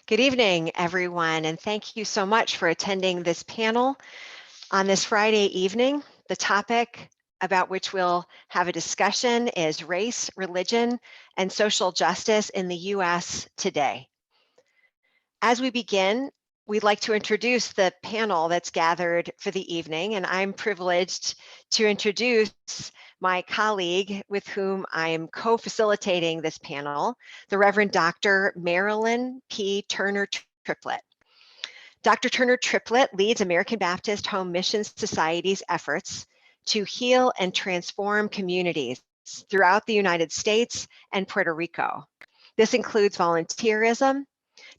Good evening, everyone, and thank you so much for attending this panel on this Friday evening. The topic about which we'll have a discussion is race, religion, and social justice in the U.S. today. As we begin, we'd like to introduce the panel that's gathered for the evening, and I'm privileged to introduce my colleague with whom I am co-facilitating this panel, the Reverend Dr. Marilyn P. Turner Triplett. Dr. Turner Triplett leads American Baptist Home Mission Society's efforts to heal and transform communities throughout the United States and Puerto Rico. This includes volunteerism,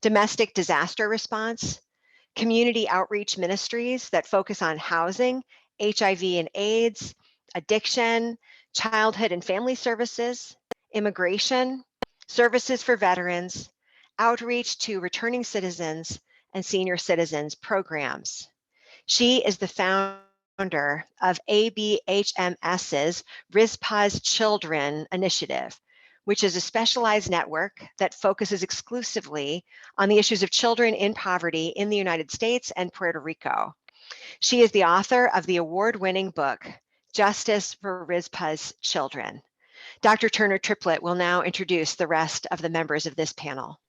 domestic disaster response, community outreach ministries that focus on housing, HIV and AIDS, addiction, childhood and family services, immigration, services for veterans, outreach to returning citizens, and senior citizens programs. She is the founder of ABHMS's RISPA's Children Initiative, which is a specialized network that focuses exclusively on the issues of children in poverty in the United States and Puerto Rico. She is the author of the award-winning book, Justice for RISPA's Children. Dr. Turner Triplett will now introduce the rest of the members of this panel.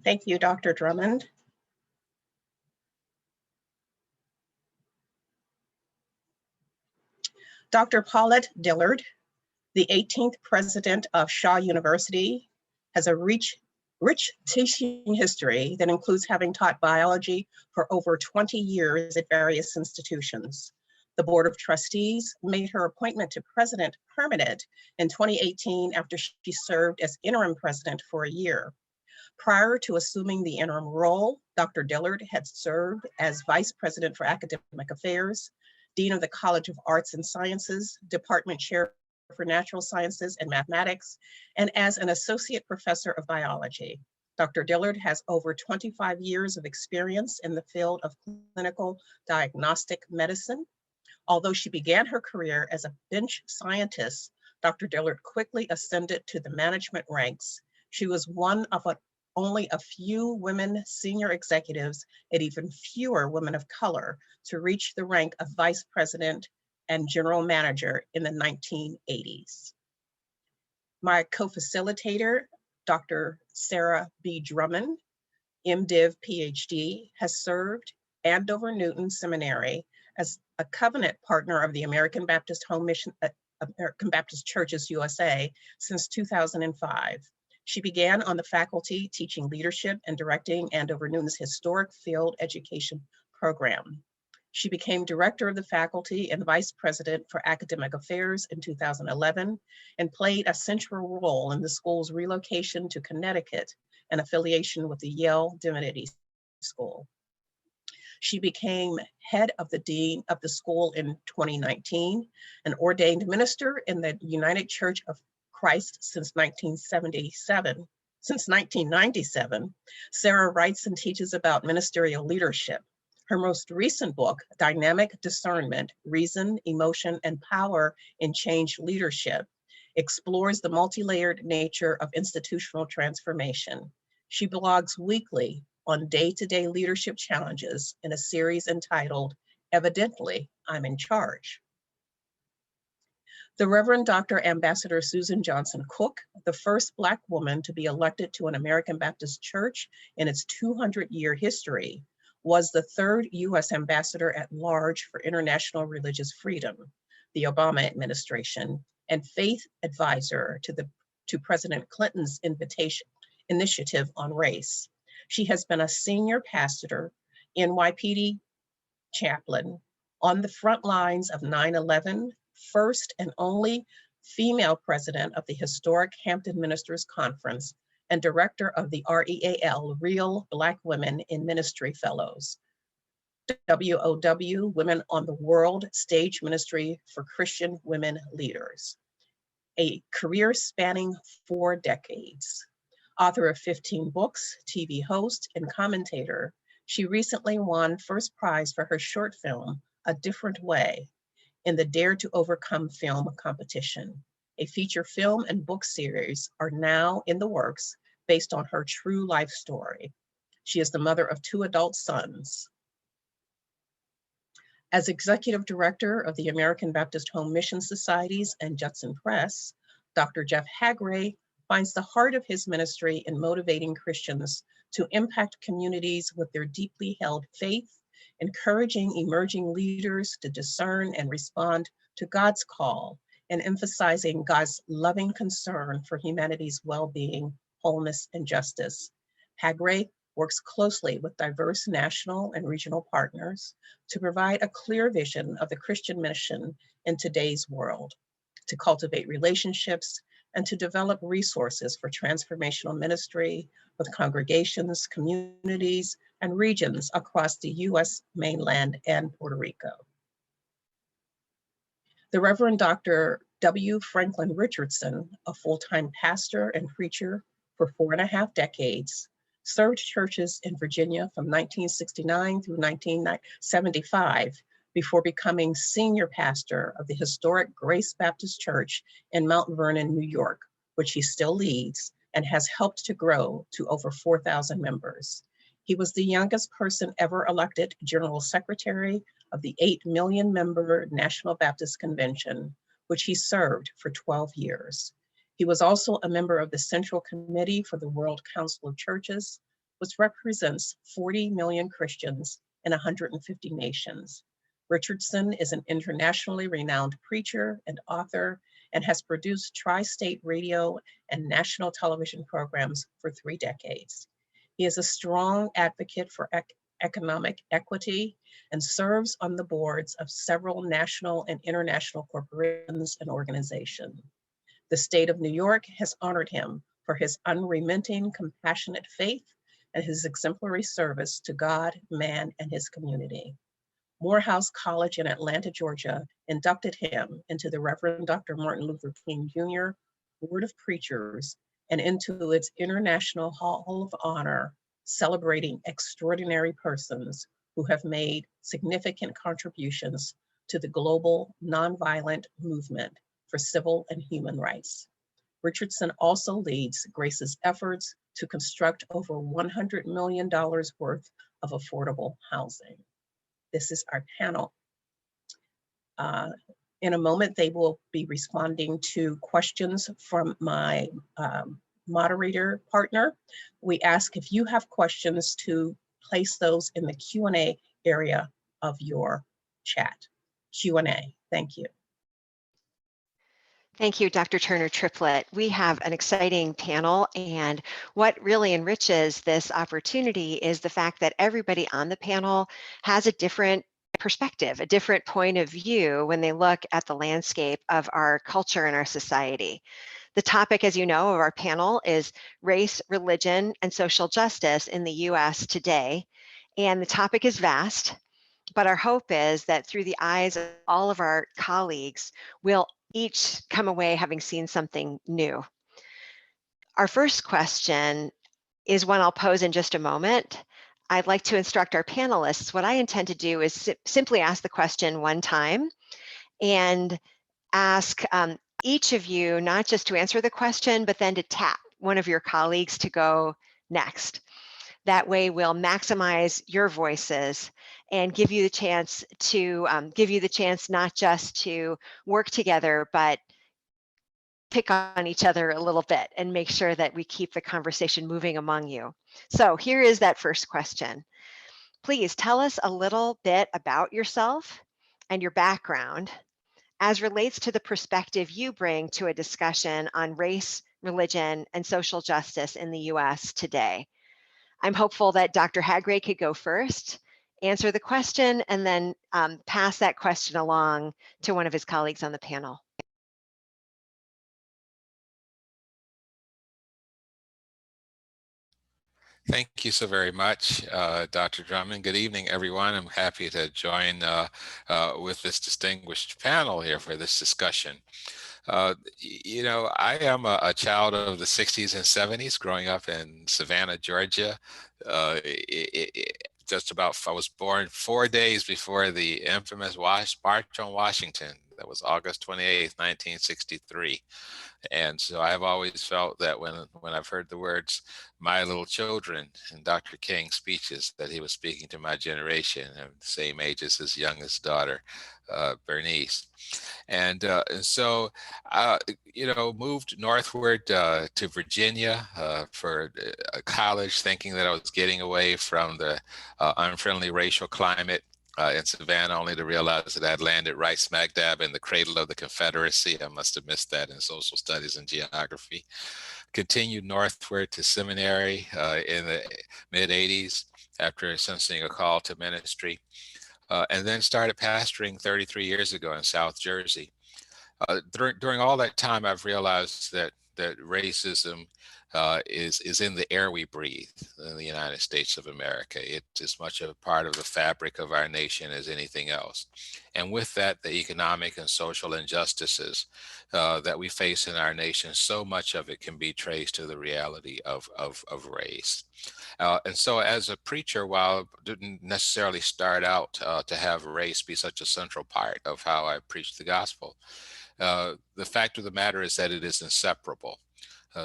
Thank you, Dr. Drummond. Dr. Paulette Dillard, the 18th president of Shaw University, has a rich teaching history that includes having taught biology for over 20 years at various institutions. The Board of Trustees made her appointment to president permanent in 2018 after she served as interim president for a year. Prior to assuming the interim role, Dr. Dillard had served as vice president for academic affairs, dean of the College of Arts and Sciences, department chair for natural sciences and mathematics, and as an associate professor of biology. Dr. Dillard has over 25 years of experience in the field of clinical diagnostic medicine. Although she began her career as a bench scientist, Dr. Dillard quickly ascended to the management ranks. She was one of only a few women senior executives and even fewer women of color to reach the rank of vice president and general manager in the 1980s. My co-facilitator, Dr. Sarah B. Drummond, MDiv PhD, has served Andover Newton Seminary as a covenant partner of the American Baptist Home Mission, American Baptist Churches USA since 2005. She began on the faculty teaching leadership and directing Andover Newton's historic field education program. She became director of the faculty and vice president for academic affairs in 2011 and played a central role in the school's relocation to Connecticut and affiliation with the Yale Divinity School. She became head of the dean of the school in 2019, an ordained minister in the United Church of Christ since 1997. Since 1997, Sarah writes and teaches about ministerial leadership. Her most recent book, Dynamic Discernment, Reason, Emotion, and Power in Change Leadership, explores the multi-layered nature of institutional transformation. She blogs weekly on day-to-day leadership challenges in a series entitled, Evidently, I'm in Charge. The Reverend Dr. Ambassador Suzan Johnson Cook, the first Black woman to be elected to an American Baptist church in its 200-year history, was the third U.S. Ambassador at Large for International Religious Freedom, the Obama administration, and faith advisor to President Clinton's initiative on race. She has been a senior pastor, NYPD chaplain, on the front lines of 9/11, first and only female president of the historic Hampton Ministers Conference, and director of the REAL, Real Black Women in Ministry Fellows, WOW, Women on the World Stage Ministry for Christian Women Leaders, a career spanning 4 decades. Author of 15 books, TV host, and commentator, she recently won first prize for her short film, A Different Way, in the Dare to Overcome film competition. A feature film and book series are now in the works based on her true life story. She is the mother of 2 adult sons. As Executive Director of the American Baptist Home Mission Societies and Judson Press, Dr. Jeff Hagray finds the heart of his ministry in motivating Christians to impact communities with their deeply held faith, encouraging emerging leaders to discern and respond to God's call, and emphasizing God's loving concern for humanity's well-being, wholeness, and justice. Hagray works closely with diverse national and regional partners to provide a clear vision of the Christian mission in today's world, to cultivate relationships, and to develop resources for transformational ministry with congregations, communities, and regions across the U.S. mainland and Puerto Rico. The Reverend Dr. W. Franklin Richardson, a full-time pastor and preacher for 4.5 decades, served churches in Virginia from 1969 through 1975 before becoming senior pastor of the historic Grace Baptist Church in Mount Vernon, New York, which he still leads and has helped to grow to over 4,000 members. He was the youngest person ever elected General Secretary of the 8 million member National Baptist Convention, which he served for 12 years. He was also a member of the Central Committee for the World Council of Churches, which represents 40 million Christians in 150 nations. Richardson is an internationally renowned preacher and author and has produced tri-state radio and national television programs for 3 decades. He is a strong advocate for economic equity and serves on the boards of several national and international corporations and organizations. The state of New York has honored him for his unremitting, compassionate faith and his exemplary service to God, man, and his community. Morehouse College in Atlanta, Georgia, inducted him into the Reverend Dr. Martin Luther King Jr. Board of Preachers and into its International Hall of Honor, celebrating extraordinary persons who have made significant contributions to the global nonviolent movement for civil and human rights. Richardson also leads Grace's efforts to construct over $100 million worth of affordable housing. This is our panel. In a moment, they will be responding to questions from my moderator partner. We ask if you have questions to place those in the Q&A area of your chat. Q&A, thank you. Thank you, Dr. Turner Triplett. We have an exciting panel, and what really enriches this opportunity is the fact that everybody on the panel has a different perspective, a different point of view when they look at the landscape of our culture and our society. The topic, as you know, of our panel is race, religion, and social justice in the U.S. today, and the topic is vast. But our hope is that through the eyes of all of our colleagues, we'll each come away having seen something new. Our first question is one I'll pose in just a moment. I'd like to instruct our panelists. What I intend to do is simply ask the question one time and ask each of you not just to answer the question, but then to tap one of your colleagues to go next. That way we'll maximize your voices and give you the chance to not just to work together, but pick on each other a little bit and make sure that we keep the conversation moving among you. So here is that first question. Please tell us a little bit about yourself and your background as relates to the perspective you bring to a discussion on race, religion, and social justice in the US today. I'm hopeful that Dr. Hagray could go first, answer the question, and then pass that question along to one of his colleagues on the panel. Thank you so very much, Dr. Drummond. Good evening, everyone. I'm happy to join with this distinguished panel here for this discussion. You know, I am a child of the 60s and 70s, growing up in Savannah, Georgia. I was born 4 days before the infamous March on Washington, That was August 28th, 1963. And so I've always felt that when I've heard the words "my little children" in Dr. King's speeches, that he was speaking to my generation, of the same age as his youngest daughter, Bernice. And so, moved northward to Virginia for college, thinking that I was getting away from the unfriendly racial climate in Savannah, only to realize that I had landed right smack dab in the cradle of the Confederacy. I must have missed that in social studies and geography. Continued northward to seminary in the mid 80s after sensing a call to ministry, and then started pastoring 33 years ago in South Jersey. During all that time, I've realized that racism is in the air we breathe in the United States of America. It's as much a part of the fabric of our nation as anything else. And with that, the economic and social injustices that we face in our nation, so much of it can be traced to the reality of race. And so as a preacher, while I didn't necessarily start out to have race be such a central part of how I preach the gospel, the fact of the matter is that it is inseparable.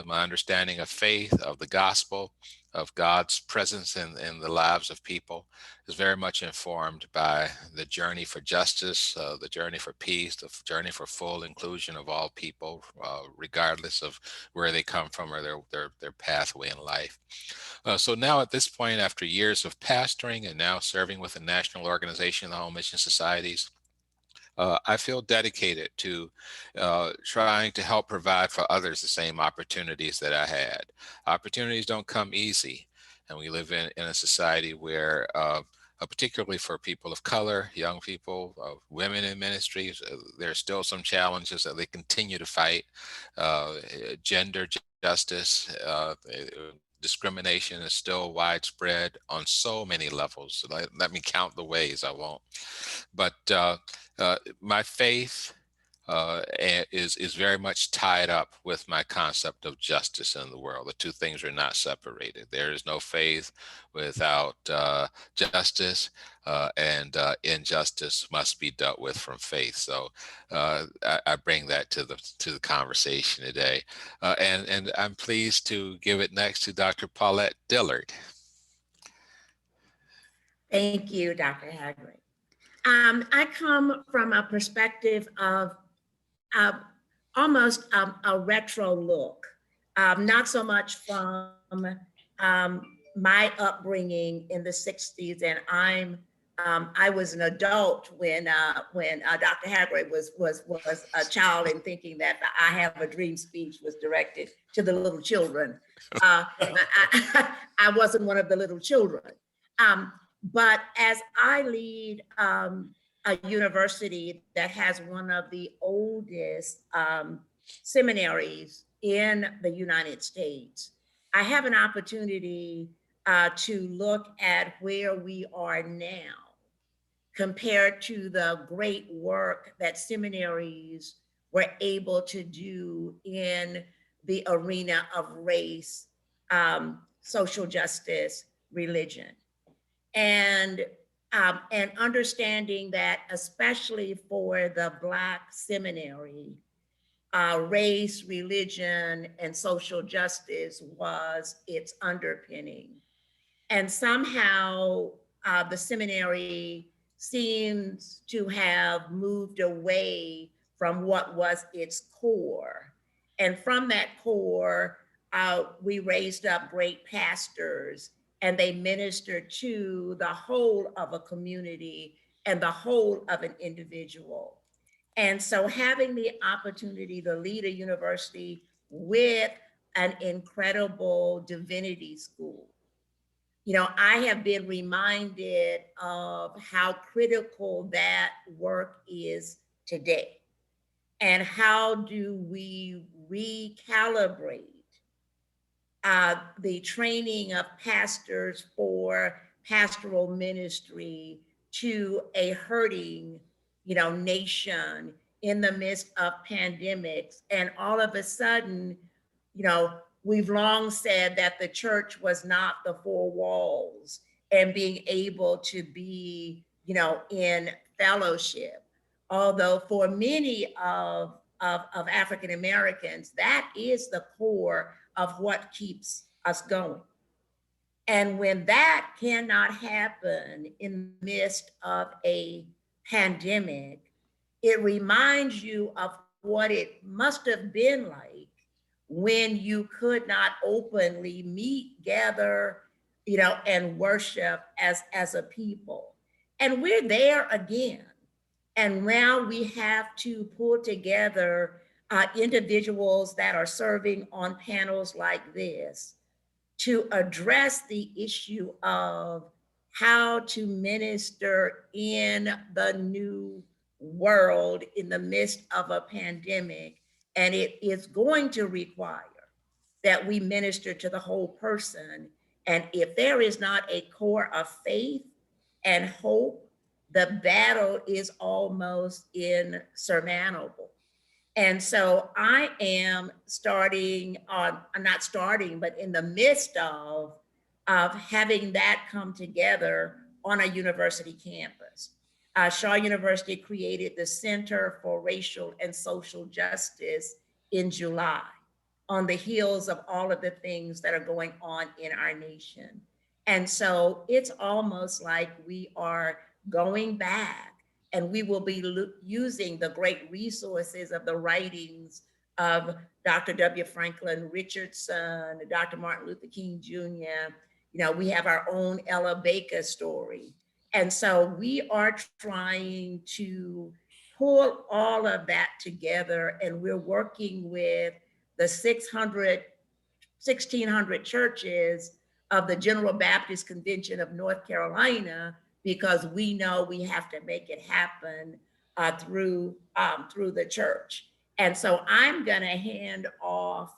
My understanding of faith, of the gospel, of God's presence in the lives of people is very much informed by the journey for justice, the journey for peace, the journey for full inclusion of all people, regardless of where they come from or their pathway in life. So now at this point, after years of pastoring and now serving with a national organization, the Home Mission Societies, I feel dedicated to trying to help provide for others the same opportunities that I had. Opportunities don't come easy, and we live in a society where, particularly for people of color, young people, women in ministries, there are still some challenges that they continue to fight. Gender justice, discrimination is still widespread on so many levels. Let me count the ways, I won't. But my faith is very much tied up with my concept of justice in the world. The two things are not separated. There is no faith without justice, and injustice must be dealt with from faith. So I bring that to the conversation today, and I'm pleased to give it next to Dr. Paulette Dillard. Thank you, Dr. Haggerty. I come from a perspective of almost a retro look, not so much from my upbringing in the 60s, and I was an adult when Dr. Haggerty was a child, and thinking that the "I Have a Dream" speech was directed to the little children. I wasn't one of the little children. But as I lead a university that has one of the oldest seminaries in the United States, I have an opportunity to look at where we are now compared to the great work that seminaries were able to do in the arena of race, social justice, religion. And understanding that, especially for the Black seminary, race, religion, and social justice was its underpinning. And somehow the seminary seems to have moved away from what was its core. And from that core, we raised up great pastors, and they ministered to the whole of a community and the whole of an individual. And so having the opportunity to lead a university with an incredible divinity school, I have been reminded of how critical that work is today. And how do we recalibrate the training of pastors for pastoral ministry to a hurting, nation in the midst of pandemics. And all of a sudden, we've long said that the church was not the four walls and being able to be, in fellowship. although for many of African Americans, that is the core of what keeps us going. And when that cannot happen in the midst of a pandemic, it reminds you of what it must have been like when you could not openly meet, gather, and worship as a people. And we're there again. And now we have to pull together individuals that are serving on panels like this to address the issue of how to minister in the new world in the midst of a pandemic. And it is going to require that we minister to the whole person. And if there is not a core of faith and hope, the battle is almost insurmountable. And so I am I'm not starting, but in the midst of having that come together on a university campus. Shaw University created the Center for Racial and Social Justice in July on the heels of all of the things that are going on in our nation. And so it's almost like we are going back, and we will be using the great resources of the writings of Dr. W. Franklin Richardson, Dr. Martin Luther King Jr. We have our own Ella Baker story. And so we are trying to pull all of that together, and we're working with the 1,600 churches of the General Baptist Convention of North Carolina, because we know we have to make it happen through the church. And so I'm going to hand off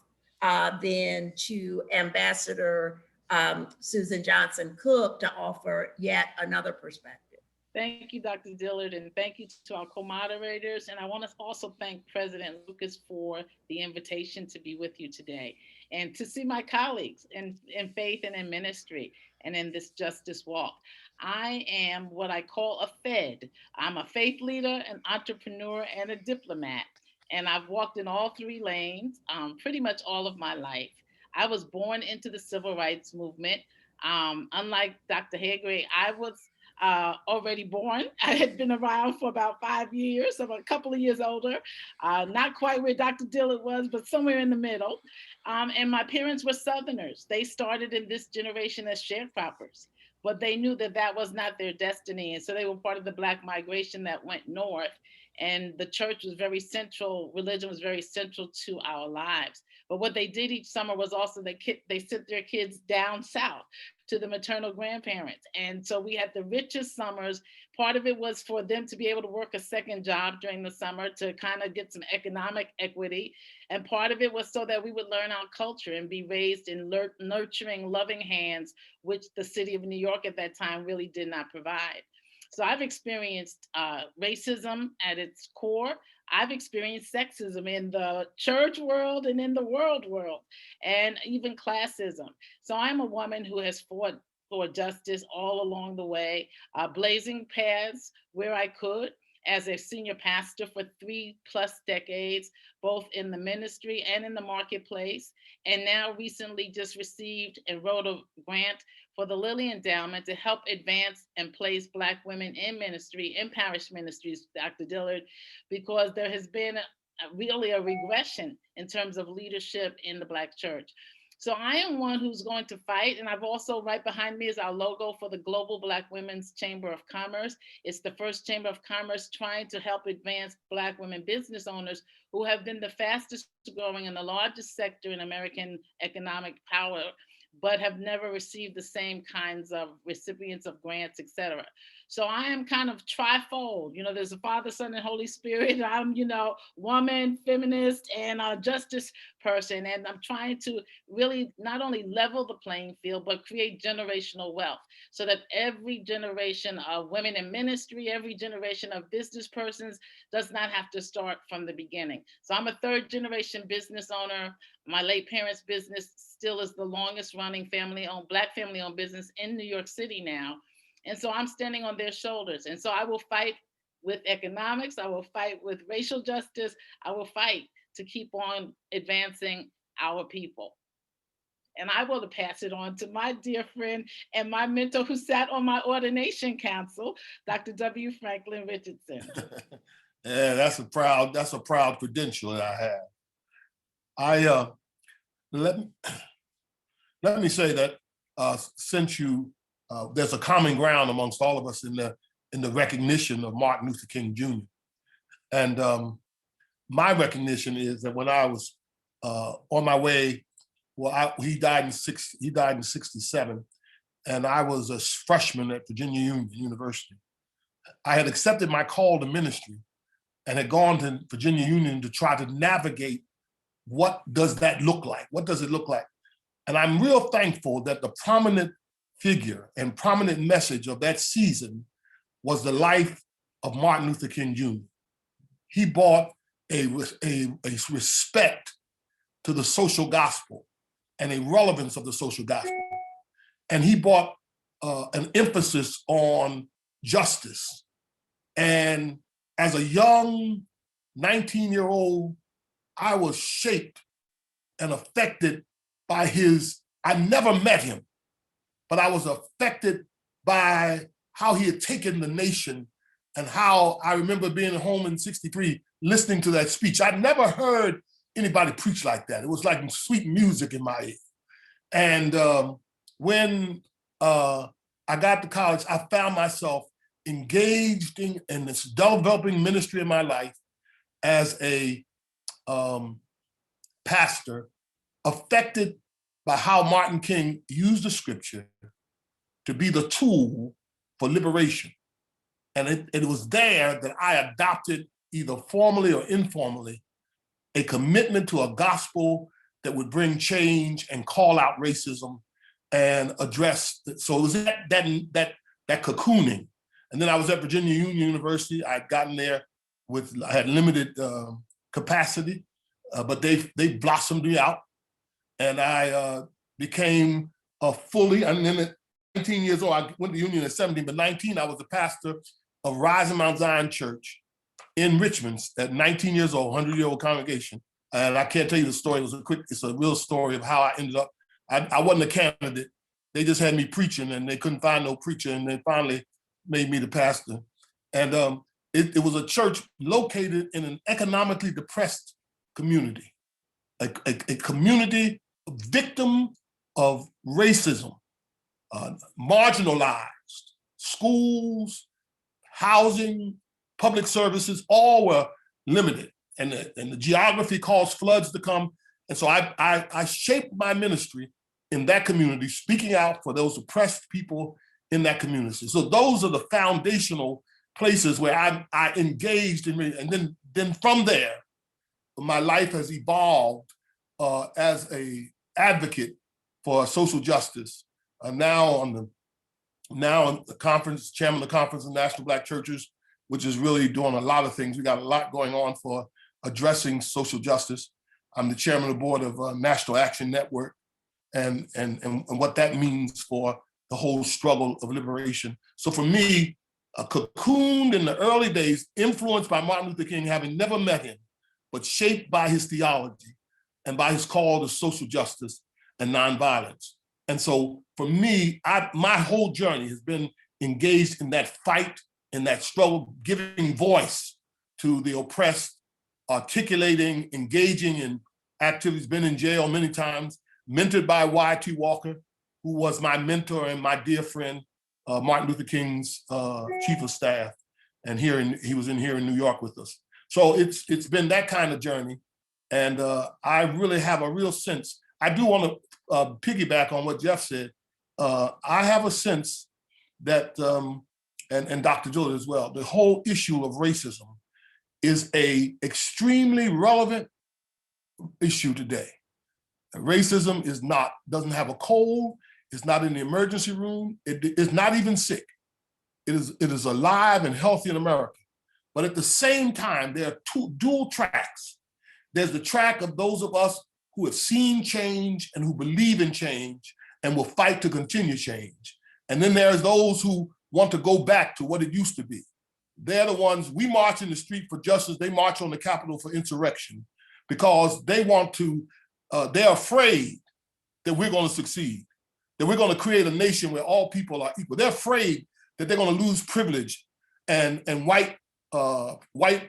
then to Ambassador Suzan Johnson Cook to offer yet another perspective. Thank you, Dr. Dillard, and thank you to our co-moderators. And I want to also thank President Lucas for the invitation to be with you today and to see my colleagues in faith and in ministry and in this justice walk. I am what I call a FED. I'm a faith leader, an entrepreneur, and a diplomat. And I've walked in all three lanes pretty much all of my life. I was born into the civil rights movement. Unlike Dr. Hager, I was already born. I had been around for about 5 years, so I'm a couple of years older, not quite where Dr. Dillard was, but somewhere in the middle. And my parents were Southerners. They started in this generation as sharecroppers, but they knew that that was not their destiny. And so they were part of the Black migration that went north. And the church was very central, religion was very central to our lives. But what they did each summer was also they sent their kids down south to the maternal grandparents. And so we had the richest summers. Part of it was for them to be able to work a second job during the summer to kind of get some economic equity. And part of it was so that we would learn our culture and be raised in nurturing, loving hands, which the city of New York at that time really did not provide. So I've experienced racism at its core. I've experienced sexism in the church world and in the world, and even classism. So I'm a woman who has fought for justice all along the way, blazing paths where I could as a senior pastor for 3+ decades, both in the ministry and in the marketplace. And now recently just received and wrote a grant for the Lilly Endowment to help advance and place Black women in ministry, in parish ministries, Dr. Dillard, because there has been really a regression in terms of leadership in the Black church. So I am one who's going to fight. And I've also, right behind me is our logo for the Global Black Women's Chamber of Commerce. It's the first Chamber of Commerce trying to help advance Black women business owners who have been the fastest growing and the largest sector in American economic power, but have never received the same kinds of recipients of grants, et cetera. So I am kind of trifold. There's a Father, Son, and Holy Spirit. I'm, woman, feminist, and a justice person. And I'm trying to really not only level the playing field, but create generational wealth so that every generation of women in ministry, every generation of business persons does not have to start from the beginning. So I'm a 3rd generation business owner. My late parents' business still is the longest running Black family-owned business in New York City now. And so I'm standing on their shoulders. And so I will fight with economics. I will fight with racial justice. I will fight to keep on advancing our people. And I will pass it on to my dear friend and my mentor who sat on my ordination council, Dr. W. Franklin Richardson. Yeah, that's a proud credential that I have. Let me say that since there's a common ground amongst all of us in the recognition of Martin Luther King Jr. And my recognition is that when I was on my way, he died in 1967, and I was a freshman at Virginia Union University. I had accepted my call to ministry and had gone to Virginia Union to try to navigate what does that look like? What does it look like? And I'm real thankful that the prominent figure and prominent message of that season was the life of Martin Luther King Jr. He brought a respect to the social gospel and a relevance of the social gospel. And he brought an emphasis on justice. And as a young 19-year-old, I was shaped and affected by I never met him, but I was affected by how he had taken the nation, and how I remember being at home in '63, listening to that speech. I'd never heard anybody preach like that. It was like sweet music in my ear. And when I got to college, I found myself engaged in this developing ministry in my life as a pastor, affected by how Martin King used the scripture to be the tool for liberation. And it was there that I adopted, either formally or informally, a commitment to a gospel that would bring change and call out racism and address it. So it was that cocooning. And then I was at Virginia Union University. I had gotten there I had limited capacity, but they blossomed me out. And I became and then at 19 years old, I went to Union at 17, but 19, I was the pastor of Rising Mount Zion Church in Richmond at 19 years old, 100-year-old congregation. And I can't tell you the story. It's a real story of how I ended up. I wasn't a candidate. They just had me preaching, and they couldn't find no preacher, and they finally made me the pastor. And it was a church located in an economically depressed community, a community victim of racism, marginalized. Schools, housing, public services, all were limited. And the geography caused floods to come. And so I shaped my ministry in that community, speaking out for those oppressed people in that community. So those are the foundational places where I engaged in, and then from there, my life has evolved as an advocate for social justice. Now I'm the conference, chairman of the Conference of National Black Churches, which is really doing a lot of things. We got a lot going on for addressing social justice. I'm the chairman of the board of National Action Network, and what that means for the whole struggle of liberation. So for me, cocooned in the early days, influenced by Martin Luther King, having never met him, but shaped by his theology and by his call to social justice and nonviolence. And so for me, my whole journey has been engaged in that fight, in that struggle, giving voice to the oppressed, articulating, engaging in activities, been in jail many times, mentored by Y.T. Walker, who was my mentor and my dear friend, Martin Luther King's chief of staff. And he was in here in New York with us. So it's been that kind of journey. And I really have a real sense. I do want to piggyback on what Jeff said. I have a sense that, and Dr. Dillard as well, the whole issue of racism is a extremely relevant issue today. Racism doesn't have a cold, it's not in the emergency room, it is not even sick. It is alive and healthy in America. But at the same time, there are two dual tracks. There's the track of those of us who have seen change and who believe in change and will fight to continue change. And then there's those who want to go back to what it used to be, they're the ones, we march in the street for justice, they march on the Capitol for insurrection, because they want to, they're afraid that we're going to succeed, that we're going to create a nation where all people are equal. They're afraid that they're going to lose privilege and white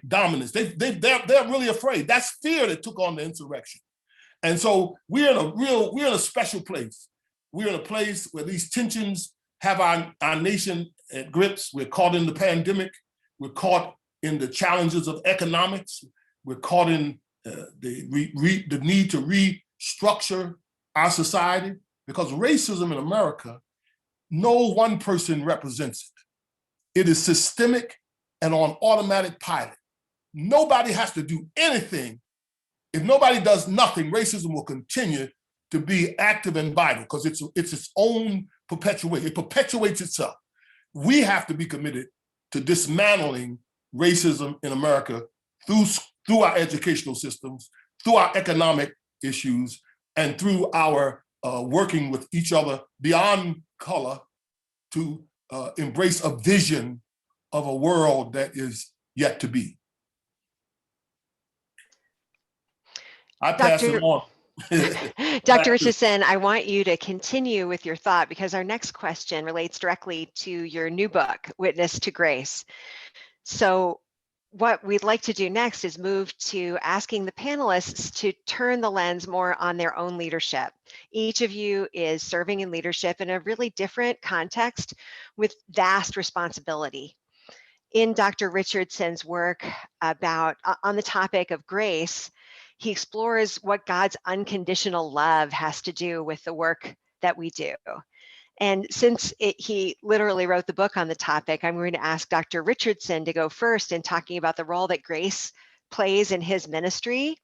dominance. They're really afraid. That's fear that took on the insurrection. And so we're in a special place. We're in a place where these tensions have our nation at grips. We're caught in the pandemic. We're caught in the challenges of economics. We're caught in the need to restructure our society, because racism in America, no one person represents it. It is systemic and on automatic pilot. Nobody has to do anything. If nobody does nothing, racism will continue to be active and vital, because it's its own perpetuation. It perpetuates itself. We have to be committed to dismantling racism in America through our educational systems, through our economic issues, and through our working with each other beyond color to embrace a vision of a world that is yet to be. I pass it on. Dr. Richardson, I want you to continue with your thought, because our next question relates directly to your new book, Witness to Grace. So what we'd like to do next is move to asking the panelists to turn the lens more on their own leadership. Each of you is serving in leadership in a really different context with vast responsibility. In Dr. Richardson's work on the topic of grace, he explores what God's unconditional love has to do with the work that we do. And since he literally wrote the book on the topic, I'm going to ask Dr. Richardson to go first in talking about the role that grace plays in his ministry.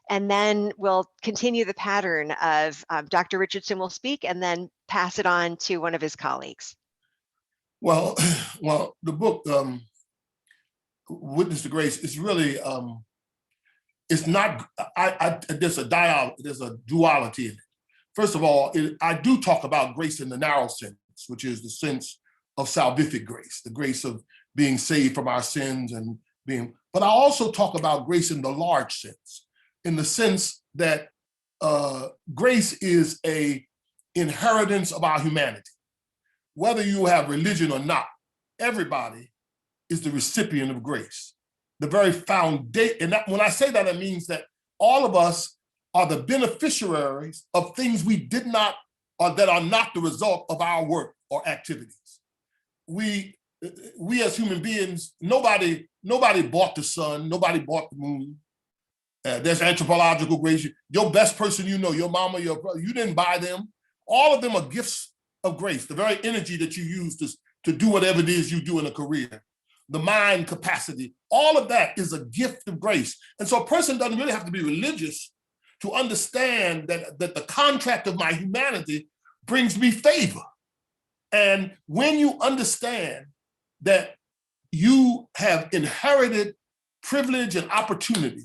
And then we'll continue the pattern of Dr. Richardson will speak and then pass it on to one of his colleagues. Well, the book, Witness to Grace, is really, it's not, there's a duality in it. First of all, I do talk about grace in the narrow sense, which is the sense of salvific grace, the grace of being saved from our sins and but I also talk about grace in the large sense, in the sense that grace is an inheritance of our humanity. Whether you have religion or not, everybody is the recipient of grace. The very foundation, and when I say that, it means that all of us are the beneficiaries of things we did not, or that are not the result of our work or activities. We as human beings, nobody bought the sun, nobody bought the moon. There's anthropological grace. Your best person you know, your mama, your brother, you didn't buy them. All of them are gifts of grace, the very energy that you use to do whatever it is you do in a career, the mind capacity, all of that is a gift of grace. And so a person doesn't really have to be religious to understand that the contract of my humanity brings me favor. And when you understand that you have inherited privilege and opportunity,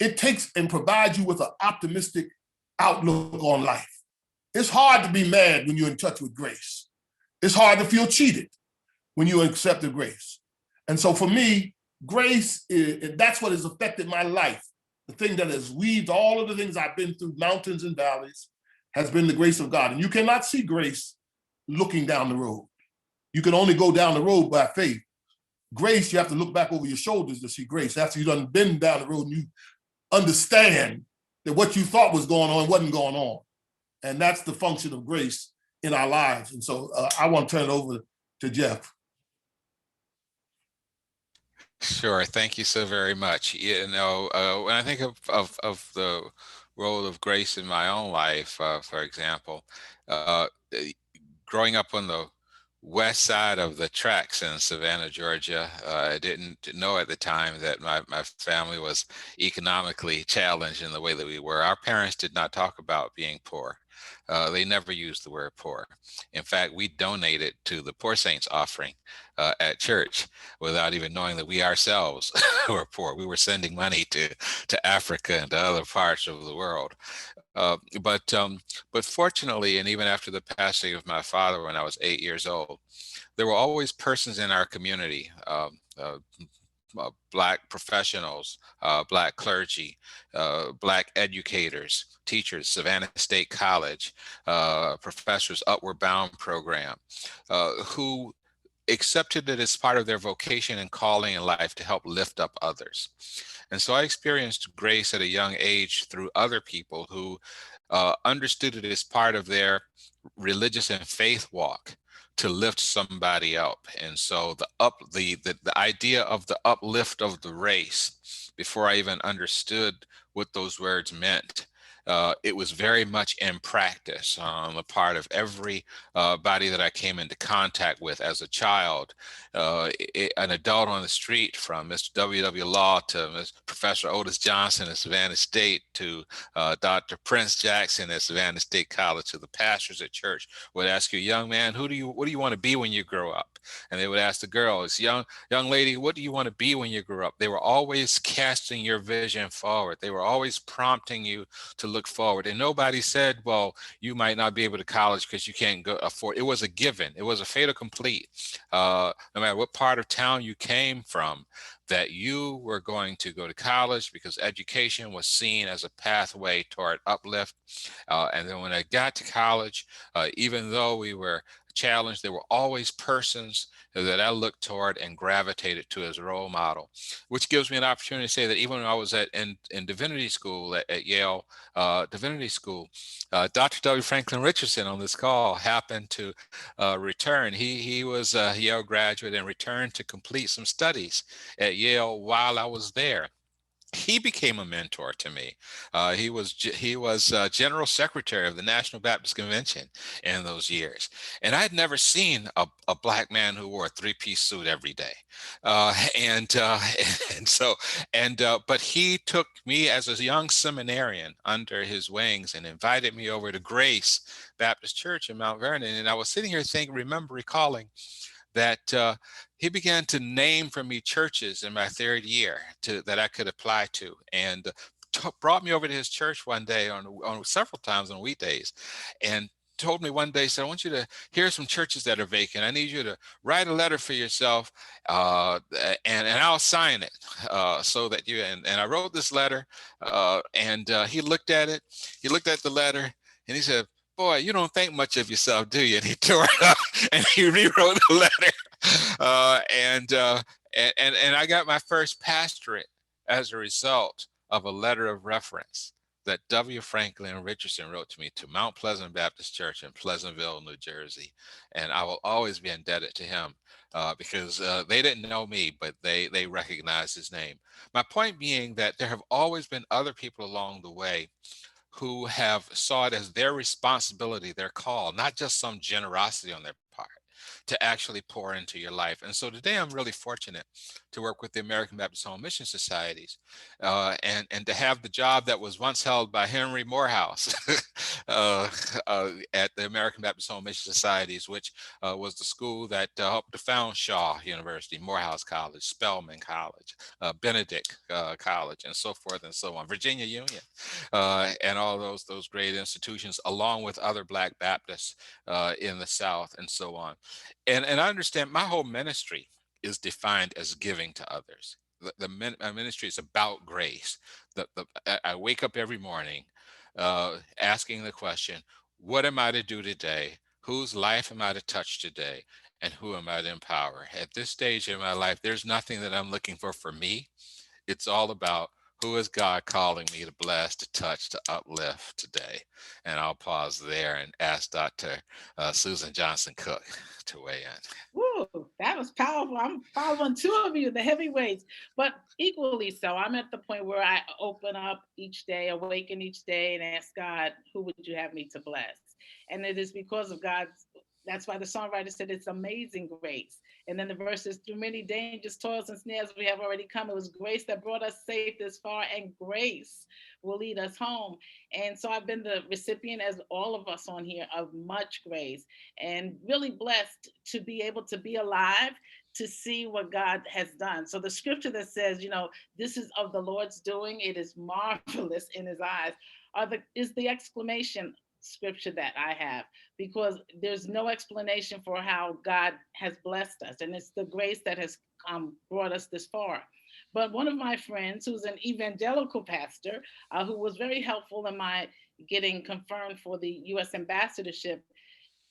it takes and provides you with an optimistic outlook on life. It's hard to be mad when you're in touch with grace. It's hard to feel cheated when you accepted grace. And so for me, grace, that's what has affected my life. The thing that has weaved all of the things I've been through, mountains and valleys, has been the grace of God. And you cannot see grace looking down the road. You can only go down the road by faith. Grace, you have to look back over your shoulders to see grace. After you've done been down the road and you understand that what you thought was going on wasn't going on. And that's the function of grace in our lives. And so I want to turn it over to Jeff. Sure. Thank you so very much. When I think of the role of grace in my own life, for example, growing up on the west side of the tracks in Savannah, Georgia, I didn't know at the time that my family was economically challenged in the way that we were. Our parents did not talk about being poor. They never used the word poor. In fact, we donated to the Poor Saints offering at church without even knowing that we ourselves were poor. We were sending money to Africa and to other parts of the world. But fortunately, and even after the passing of my father when I was 8 years old, there were always persons in our community Black professionals, Black clergy, Black educators, teachers, Savannah State College, professors, Upward Bound program, who accepted it as part of their vocation and calling in life to help lift up others. And so I experienced grace at a young age through other people who understood it as part of their religious and faith walk to lift somebody up. And so the idea of the uplift of the race, before I even understood what those words meant, it was very much in practice on the part of every body that I came into contact with as a child. An adult on the street, from Mr. W.W. Law to Mr. Professor Otis Johnson at Savannah State to Dr. Prince Jackson at Savannah State College, to the pastors at church, would ask you, young man, what do you want to be when you grow up? And they would ask the girls, young lady, what do you want to be when you grow up? They were always casting your vision forward. They were always prompting you to look forward. And nobody said, well, you might not be able to college because you can't go afford. It was a given. It was a fait accompli. No matter what part of town you came from, that you were going to go to college because education was seen as a pathway toward uplift. And then when I got to college, even though we were challenged, there were always persons that I looked toward and gravitated to as a role model, which gives me an opportunity to say that even when I was in divinity school at Yale Divinity School, Dr. W. Franklin Richardson on this call happened to return. He was a Yale graduate and returned to complete some studies at Yale while I was there. He became a mentor to me. He was general secretary of the National Baptist Convention in those years, and I had never seen a black man who wore a three-piece suit every day. But he took me as a young seminarian under his wings and invited me over to Grace Baptist Church in Mount Vernon. And I was sitting here recalling that he began to name for me churches in my third year that I could apply to, and brought me over to his church one day on several times on weekdays, and told me one day, said, I want you to, here's some churches that are vacant. I need you to write a letter for yourself, and I'll sign it so that you, and I wrote this letter, and he looked at it. He looked at the letter and he said, boy, you don't think much of yourself, do you? And he tore it up and he rewrote the letter. And I got my first pastorate as a result of a letter of reference that W. Franklin Richardson wrote to me to Mount Pleasant Baptist Church in Pleasantville, New Jersey. And I will always be indebted to him because they didn't know me, but they recognized his name. My point being that there have always been other people along the way who have saw it as their responsibility, their call, not just some generosity on their part, to actually pour into your life. And so today I'm really fortunate to work with the American Baptist Home Mission Societies and to have the job that was once held by Henry Morehouse at the American Baptist Home Mission Societies, which was the school that helped to found Shaw University, Morehouse College, Spelman College, Benedict College, and so forth and so on, Virginia Union, and all those great institutions, along with other Black Baptists in the South and so on. And I understand my whole ministry is defined as giving to others. My ministry is about grace. I wake up every morning asking the question, what am I to do today? Whose life am I to touch today? And who am I to empower? At this stage in my life, there's nothing that I'm looking for me. It's all about who is God calling me to bless, to touch, to uplift today? And I'll pause there and ask Dr. Suzan Johnson Cook to weigh in. Woo, that was powerful. I'm following two of you, the heavyweights, but equally so. I'm at the point where I open up each day, awaken each day, and ask God, who would you have me to bless? And it is because of God's, that's why the songwriter said it's amazing grace. And then the verse is, through many dangers, toils, and snares we have already come. It was grace that brought us safe this far, and grace will lead us home. And so I've been the recipient, as all of us on here, of much grace, and really blessed to be able to be alive to see what God has done. So the scripture that says, this is of the Lord's doing, it is marvelous in his eyes, is the exclamation scripture that I have, because there's no explanation for how God has blessed us. And it's the grace that has brought us this far. But one of my friends, who's an evangelical pastor, who was very helpful in my getting confirmed for the U.S. ambassadorship,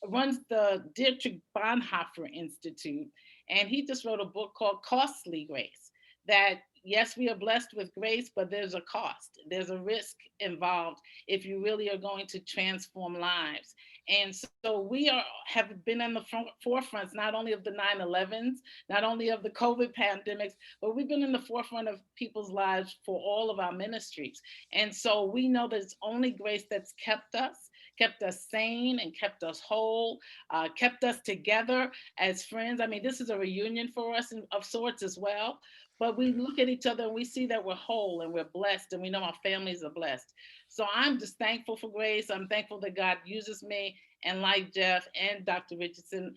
runs the Dietrich Bonhoeffer Institute. And he just wrote a book called Costly Grace, that yes, we are blessed with grace, but there's a cost. There's a risk involved if you really are going to transform lives. And so we have been in the forefronts, not only of the 9/11s, not only of the COVID pandemics, but we've been in the forefront of people's lives for all of our ministries. And so we know that it's only grace that's kept us sane and kept us whole, kept us together as friends. I mean, this is a reunion for us of sorts as well. But we look at each other and we see that we're whole and we're blessed, and we know our families are blessed. So I'm just thankful for grace. I'm thankful that God uses me. And like Jeff and Dr. Richardson,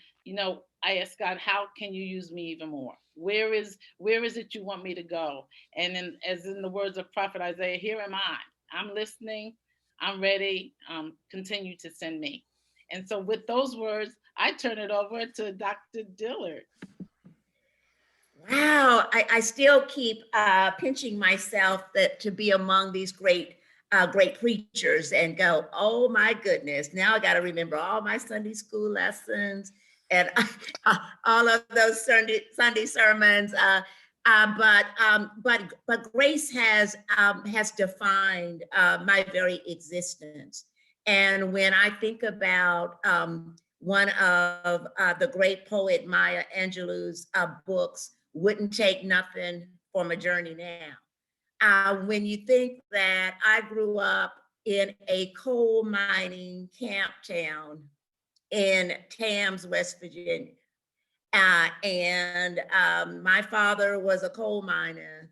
I ask God, how can you use me even more? Where is it you want me to go? And then, as in the words of Prophet Isaiah, here am I. I'm listening. I'm ready. Continue to send me. And so with those words, I turn it over to Dr. Dillard. Wow, I still keep pinching myself to be among these great preachers and go, oh my goodness, now I got to remember all my Sunday school lessons and all of those Sunday sermons. But grace has defined my very existence. And when I think about one of the great poet Maya Angelou's books, Wouldn't Take Nothing for My Journey Now. When you think that I grew up in a coal mining camp town in Tams, West Virginia, and my father was a coal miner,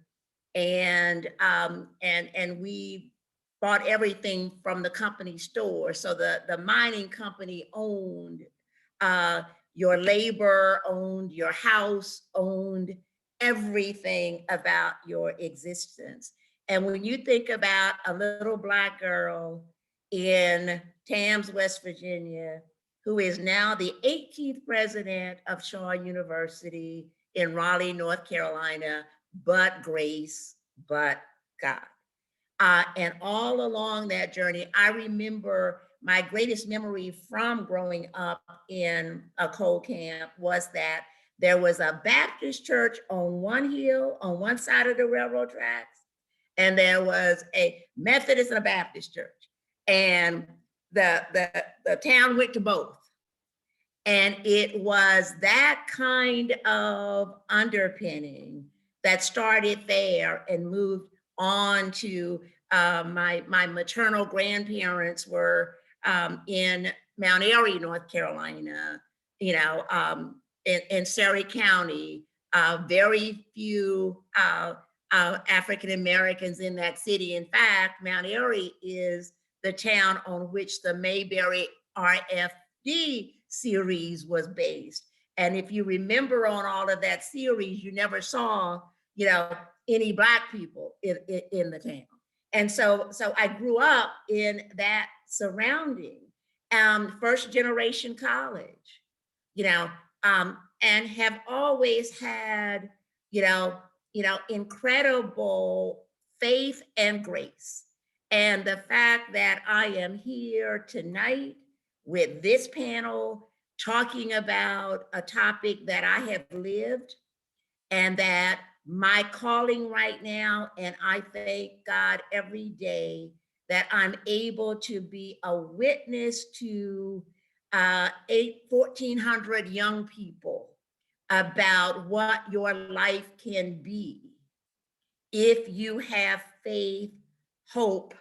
and we bought everything from the company store. So the mining company owned your labor, owned your house, owned everything about your existence. And when you think about a little Black girl in Tams, West Virginia, who is now the 18th president of Shaw University in Raleigh, North Carolina, but grace, but God. And all along that journey, I remember my greatest memory from growing up in a coal camp was that there was a Baptist church on one hill, on one side of the railroad tracks, and there was a Methodist and a Baptist church. And the town went to both. And it was that kind of underpinning that started there and moved on to my maternal grandparents were in Mount Airy, North Carolina, in Surrey County. Very few African Americans in that city. In fact, Mount Airy is the town on which the Mayberry RFD series was based. And if you remember on all of that series, you never saw, any Black people in the town. And so I grew up in that surrounding, first generation college, and have always had, incredible faith and grace. And the fact that I am here tonight with this panel talking about a topic that I have lived and that my calling right now, and I thank God every day that I'm able to be a witness to 1,400 young people about what your life can be if you have faith, hope,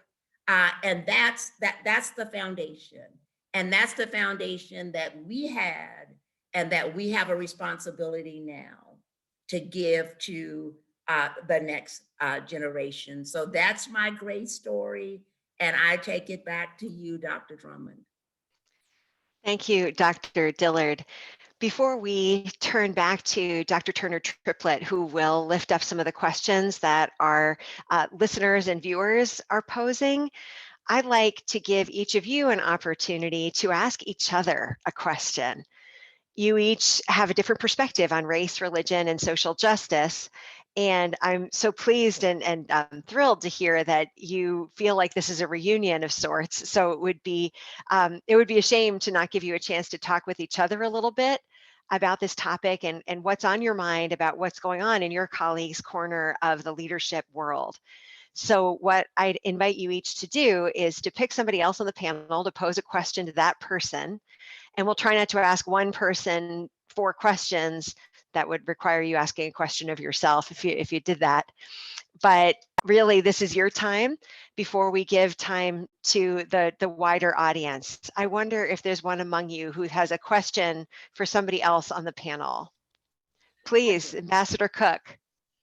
and that's the foundation. And that's the foundation that we had and that we have a responsibility now to give to the next generation. So that's my great story. And I take it back to you, Dr. Drummond. Thank you, Dr. Dillard. Before we turn back to Dr. Turner Triplett, who will lift up some of the questions that our listeners and viewers are posing, I'd like to give each of you an opportunity to ask each other a question. you each have a different perspective on race, religion, and social justice. And I'm so pleased and thrilled to hear that you feel like this is a reunion of sorts. So it would be a shame to not give you a chance to talk with each other a little bit about this topic and what's on your mind about what's going on in your colleagues' corner of the leadership world. So what I'd invite you each to do is to pick somebody else on the panel to pose a question to that person. And we'll try not to ask one person 4 questions. That would require you asking a question of yourself if you did that. But really, this is your time before we give time to the wider audience. I wonder if there's one among you who has a question for somebody else on the panel. Please, Ambassador Cook.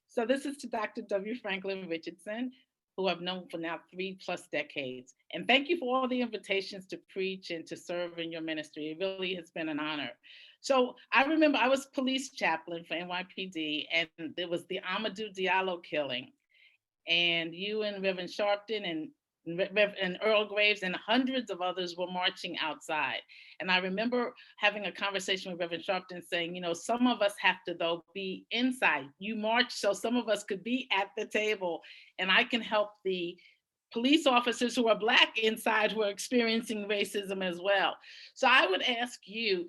So this is to Dr. W. Franklin Richardson, who I've known for now 3+ decades. And thank you for all the invitations to preach and to serve in your ministry. It really has been an honor. So I remember I was police chaplain for NYPD, and there was the Amadou Diallo killing. And you and Reverend Sharpton and Earl Graves and hundreds of others were marching outside. And I remember having a conversation with Reverend Sharpton saying, you know, some of us have to, though, be inside. You march so some of us could be at the table, and I can help the police officers who are Black inside who are experiencing racism as well. So I would ask you,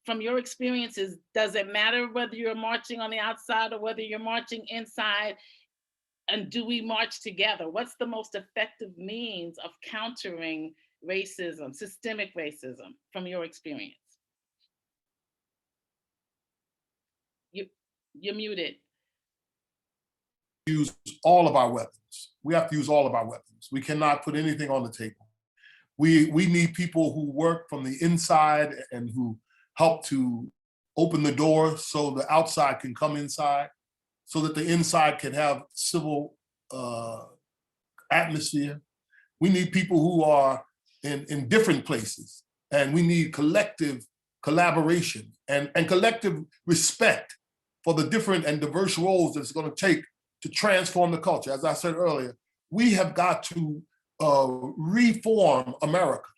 from your experiences, does it matter whether you're marching on the outside or whether you're marching inside? And do we march together? What's the most effective means of countering racism, systemic racism, from your experience? You're muted. Use all of our weapons. We have to use all of our weapons. We cannot put anything on the table. We need people who work from the inside and who help to open the door so the outside can come inside, so that the inside can have civil atmosphere. We need people who are in different places, and we need collective collaboration and collective respect for the different and diverse roles that it's going to take to transform the culture. As I said earlier, we have got to reform America,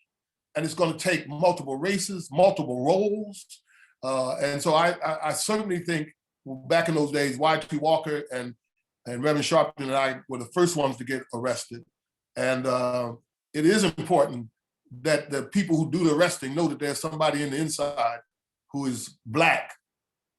and it's going to take multiple races, multiple roles. And so I certainly think back in those days, Y.T. Walker and Reverend Sharpton and I were the first ones to get arrested. And it is important that the people who do the arresting know that there's somebody in the inside who is Black,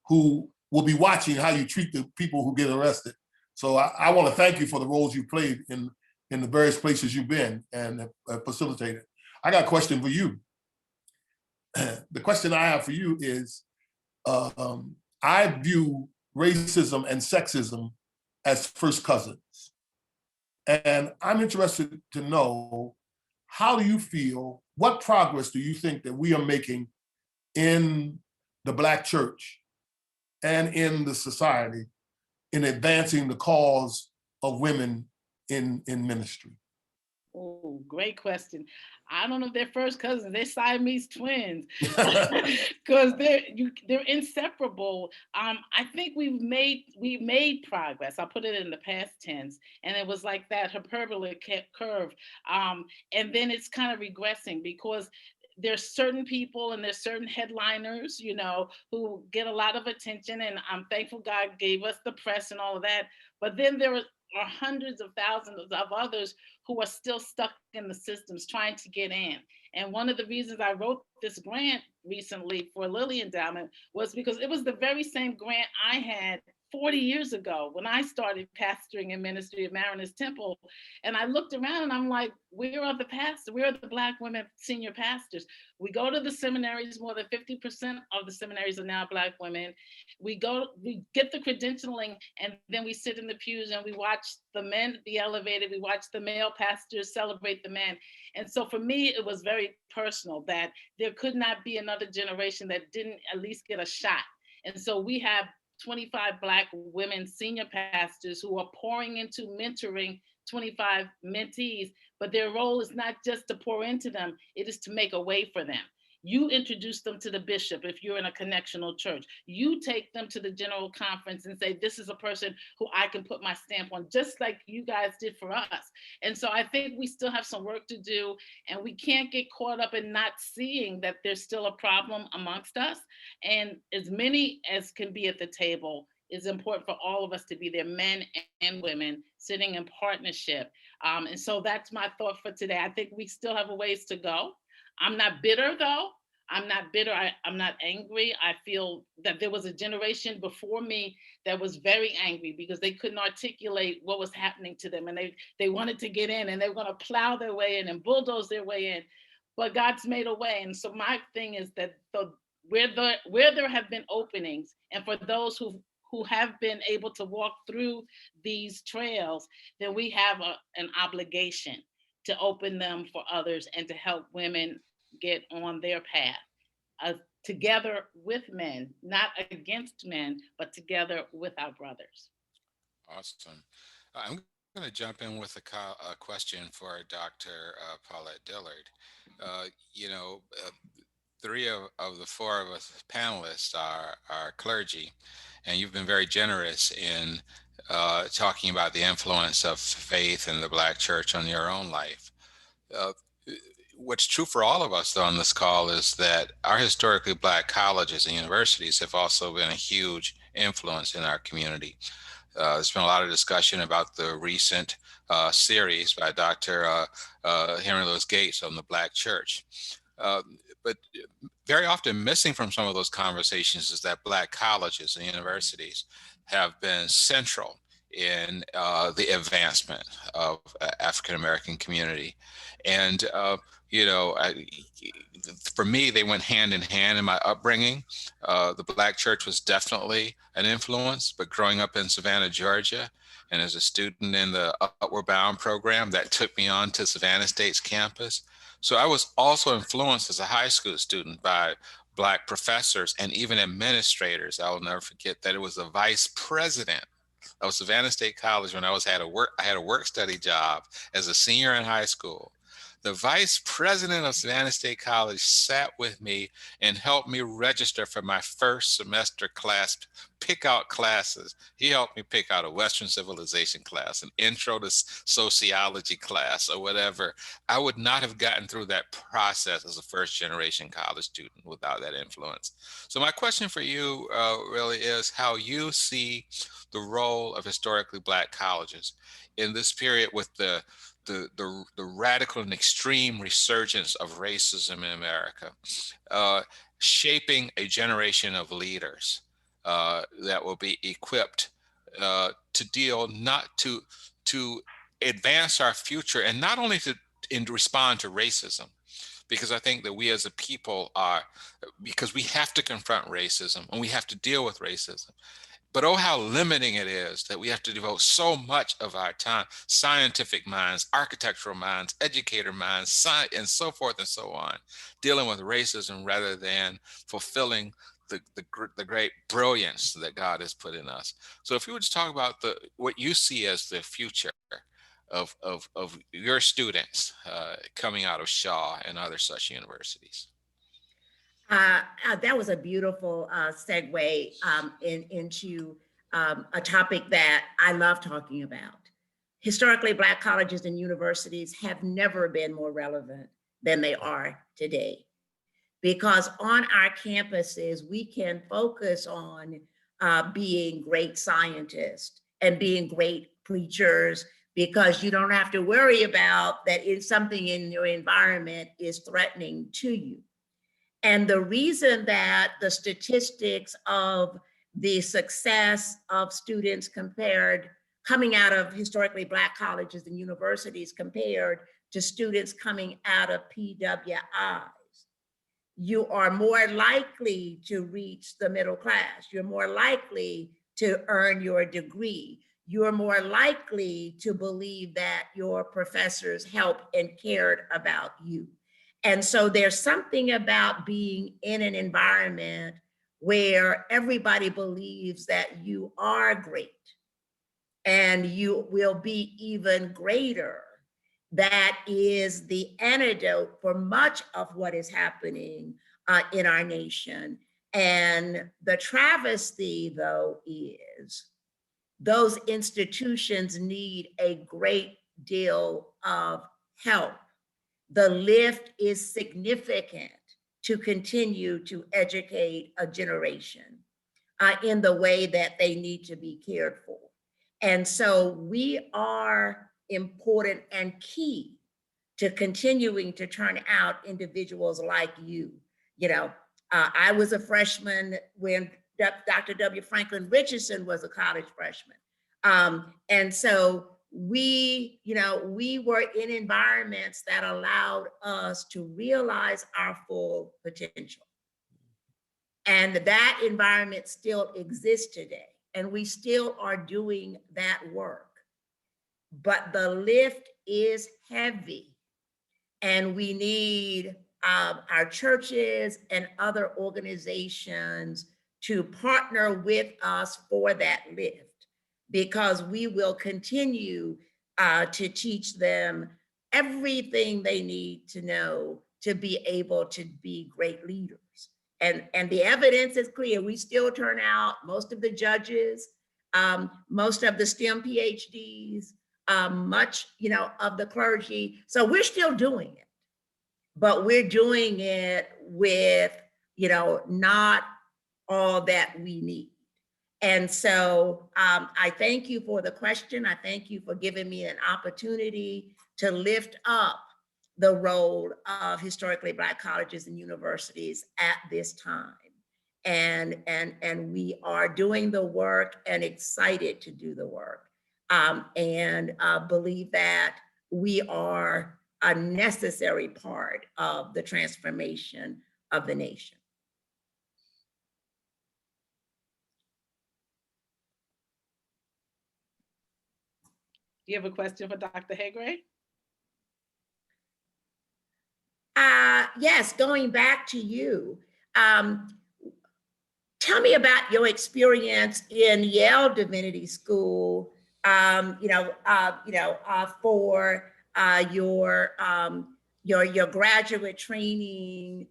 who will be watching how you treat the people who get arrested. So I want to thank you for the roles you played in the various places you've been and have facilitated. I got a question for you. The question I have for you is, I view racism and sexism as first cousins. And I'm interested to know, how do you feel, what progress do you think that we are making in the Black church and in the society in advancing the cause of women in ministry? Oh, great question. I don't know if they're first cousins, they're Siamese twins, because they're inseparable. I think we've made progress. I'll put it in the past tense, and it was like that hyperbolic curve. And then it's kind of regressing, because there's certain people and there's certain headliners, you know, who get a lot of attention, and I'm thankful God gave us the press and all of that. But then there are hundreds of thousands of others who are still stuck in the systems trying to get in. And one of the reasons I wrote this grant recently for Lilly Endowment was because it was the very same grant I had 40 years ago when I started pastoring in ministry at Mariners Temple. And I looked around and I'm like, where are the pastors? Where are the Black women senior pastors? We go to the seminaries, more than 50% of the seminaries are now Black women. We get the credentialing, and then we sit in the pews and we watch the men be elevated. We watch the male pastors celebrate the men. And so for me, it was very personal that there could not be another generation that didn't at least get a shot. And so we have 25 Black women senior pastors who are pouring into mentoring 25 mentees, but their role is not just to pour into them, it is to make a way for them. You introduce them to the bishop if you're in a connectional church. You take them to the general conference and say, this is a person who I can put my stamp on, just like you guys did for us. And so I think we still have some work to do, and we can't get caught up in not seeing that there's still a problem amongst us. And as many as can be at the table, it's important for all of us to be there, men and women, sitting in partnership. And so that's my thought for today. I think we still have a ways to go. I'm not bitter, though. I'm not bitter. I'm not angry. I feel that there was a generation before me that was very angry because they couldn't articulate what was happening to them. And they wanted to get in, and they were going to plow their way in and bulldoze their way in. But God's made a way. And so my thing is that where there have been openings, and for those who have been able to walk through these trails, then we have an obligation to open them for others and to help women get on their path, together with men, not against men, but together with our brothers. Awesome. I'm going to jump in with a question for Dr. Paulette Dillard. Three of the four of us panelists are clergy, and you've been very generous in talking about the influence of faith in the Black church on your own life. What's true for all of us, though, on this call is that our historically Black colleges and universities have also been a huge influence in our community. There's been a lot of discussion about the recent series by Dr. Henry Louis Gates on the Black church. But very often missing from some of those conversations is that Black colleges and universities have been central in the advancement of African-American community. And, for me, they went hand in hand in my upbringing. The Black church was definitely an influence, but growing up in Savannah, Georgia, and as a student in the Upward Bound program, that took me on to Savannah State's campus. So I was also influenced as a high school student by Black professors and even administrators. I will never forget that it was the vice president of Savannah State College when I had a work study job as a senior in high school. The vice president of Savannah State College sat with me and helped me register for my first semester class, pick out classes. He helped me pick out a Western civilization class, an intro to sociology class, or whatever. I would not have gotten through that process as a first generation college student without that influence. So my question for you really is how you see the role of historically Black colleges in this period with the radical and extreme resurgence of racism in America, shaping a generation of leaders that will be equipped to deal, not to advance our future, and not only to respond to racism, because I think that we as a people because we have to confront racism and we have to deal with racism. But oh, how limiting it is that we have to devote so much of our time, scientific minds, architectural minds, educator minds, and so forth and so on, dealing with racism rather than fulfilling the great brilliance that God has put in us. So if you would just talk about what you see as the future of your students coming out of Shaw and other such universities. That was a beautiful segue into a topic that I love talking about. Historically Black colleges and universities have never been more relevant than they are today, because on our campuses, we can focus on being great scientists and being great preachers, because you don't have to worry about that if something in your environment is threatening to you. And the reason that the statistics of the success of students coming out of historically Black colleges and universities compared to students coming out of PWIs, you are more likely to reach the middle class. You're more likely to earn your degree. You're more likely to believe that your professors helped and cared about you. And so there's something about being in an environment where everybody believes that you are great and you will be even greater. That is the antidote for much of what is happening in our nation. And the travesty, though, is those institutions need a great deal of help. The lift is significant to continue to educate a generation in the way that they need to be cared for. And so we are important and key to continuing to turn out individuals like you. You know, I was a freshman when Dr. W. Franklin Richardson was a college freshman. And so we were in environments that allowed us to realize our full potential. And that environment still exists today. And we still are doing that work. But the lift is heavy. And we need our churches and other organizations to partner with us for that lift, because we will continue to teach them everything they need to know to be able to be great leaders. And the evidence is clear. We still turn out most of the judges, most of the STEM PhDs, much, of the clergy. So we're still doing it, but we're doing it with, not all that we need. And so I thank you for the question. I thank you for giving me an opportunity to lift up the role of historically Black colleges and universities at this time. And we are doing the work and excited to do the work. And believe that we are a necessary part of the transformation of the nation. Do you have a question for Dr. Hegre? Yes, going back to you. Tell me about your experience in Yale Divinity School, for your graduate training.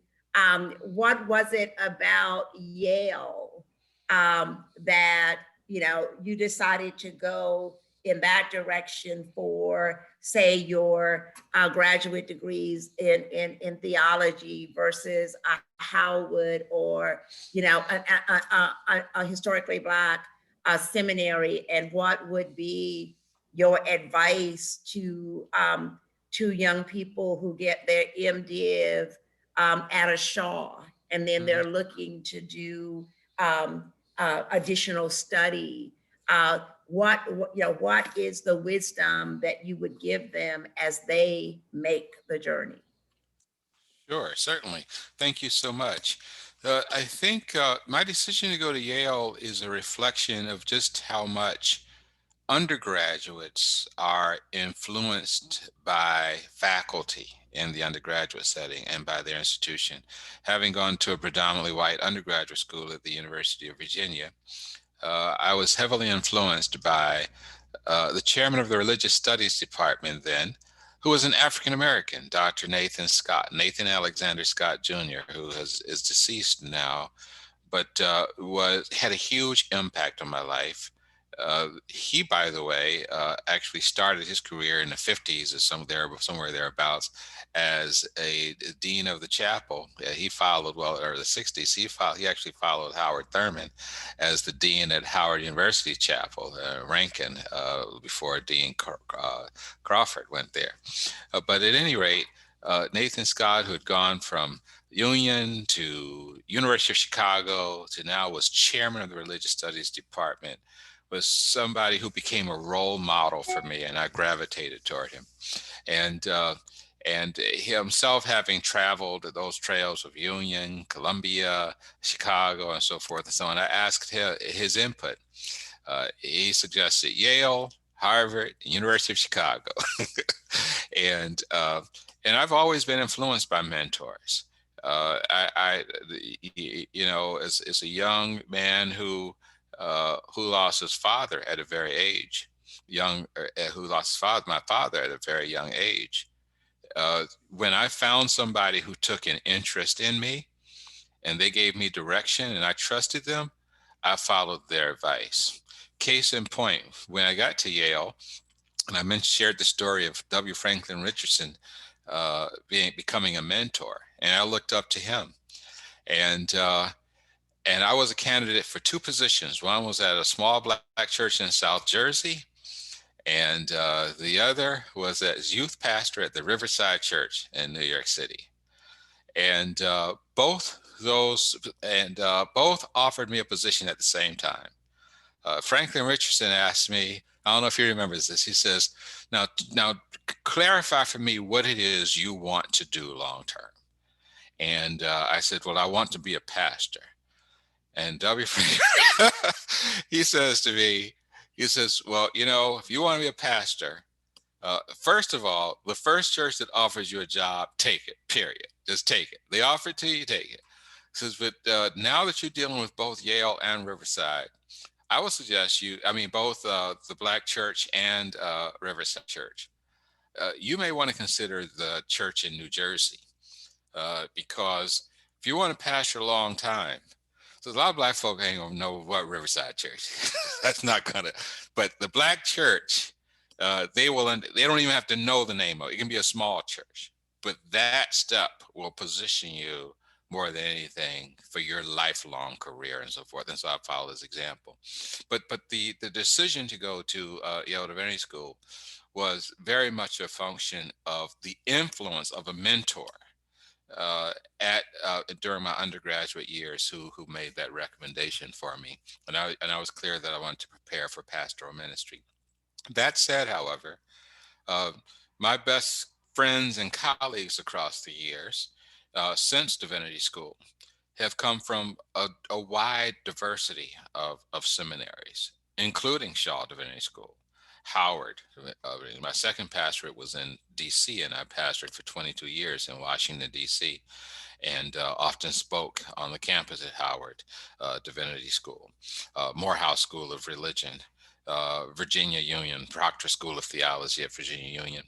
What was it about Yale that you decided to go in that direction for, say, your graduate degrees in theology versus Howard or a historically Black seminary, and what would be your advice to young people who get their MDiv at a Shaw, and then they're looking to do additional study? What is the wisdom that you would give them as they make the journey? Sure, certainly. Thank you so much. I think my decision to go to Yale is a reflection of just how much undergraduates are influenced by faculty in the undergraduate setting and by their institution. Having gone to a predominantly white undergraduate school at the University of Virginia, I was heavily influenced by the chairman of the religious studies department then, who was an African-American, Dr. Nathan Alexander Scott Jr., who is deceased now, but had a huge impact on my life. He, by the way, actually started his career in the 50s or somewhere thereabouts as a dean of the chapel. He followed, or the 60s, he actually followed Howard Thurman as the dean at Howard University Chapel, Rankin, before Dean Crawford went there. But at any rate, Nathan Scott, who had gone from Union to University of Chicago to now was chairman of the religious studies department, was somebody who became a role model for me, and I gravitated toward him. And himself, having traveled those trails of Union, Columbia, Chicago, and so forth and so on, I asked his input. He suggested Yale, Harvard, University of Chicago. And I've always been influenced by mentors. As a young man who lost his father at a very age, my father at a very young age. When I found somebody who took an interest in me, and they gave me direction and I trusted them, I followed their advice. Case in point, when I got to Yale, and I shared the story of W. Franklin Richardson becoming a mentor, and I looked up to him. And I was a candidate for two positions. One was at a small black church in South Jersey, and the other was as youth pastor at the Riverside Church in New York City. And both offered me a position at the same time. Franklin Richardson asked me, I don't know if he remembers this, he says, now clarify for me what it is you want to do long term. And I said, well, I want to be a pastor. And W. he says to me, he says, well, you know, if you want to be a pastor, first of all, the first church that offers you a job, take it, period. Just take it. They offer it to you, take it. He says, but now that you're dealing with both Yale and Riverside, I would suggest both the Black Church and Riverside Church, you may want to consider the church in New Jersey, because if you want to pastor a long time, so a lot of Black folk ain't gonna know what Riverside Church is. That's not gonna, but the Black Church, they don't even have to know the name of it. It can be a small church, but that step will position you more than anything for your lifelong career and so forth. And so I follow his example. But the decision to go to Yale Divinity School was very much a function of the influence of a mentor during my undergraduate years who made that recommendation for me. And I was clear that I wanted to prepare for pastoral ministry. That said, however, my best friends and colleagues across the years since Divinity School have come from a wide diversity of seminaries, including Shaw Divinity School, Howard. My second pastorate was in DC, and I pastored for 22 years in Washington, DC, and often spoke on the campus at Howard Divinity School, Morehouse School of Religion, Virginia Union, Proctor School of Theology at Virginia Union.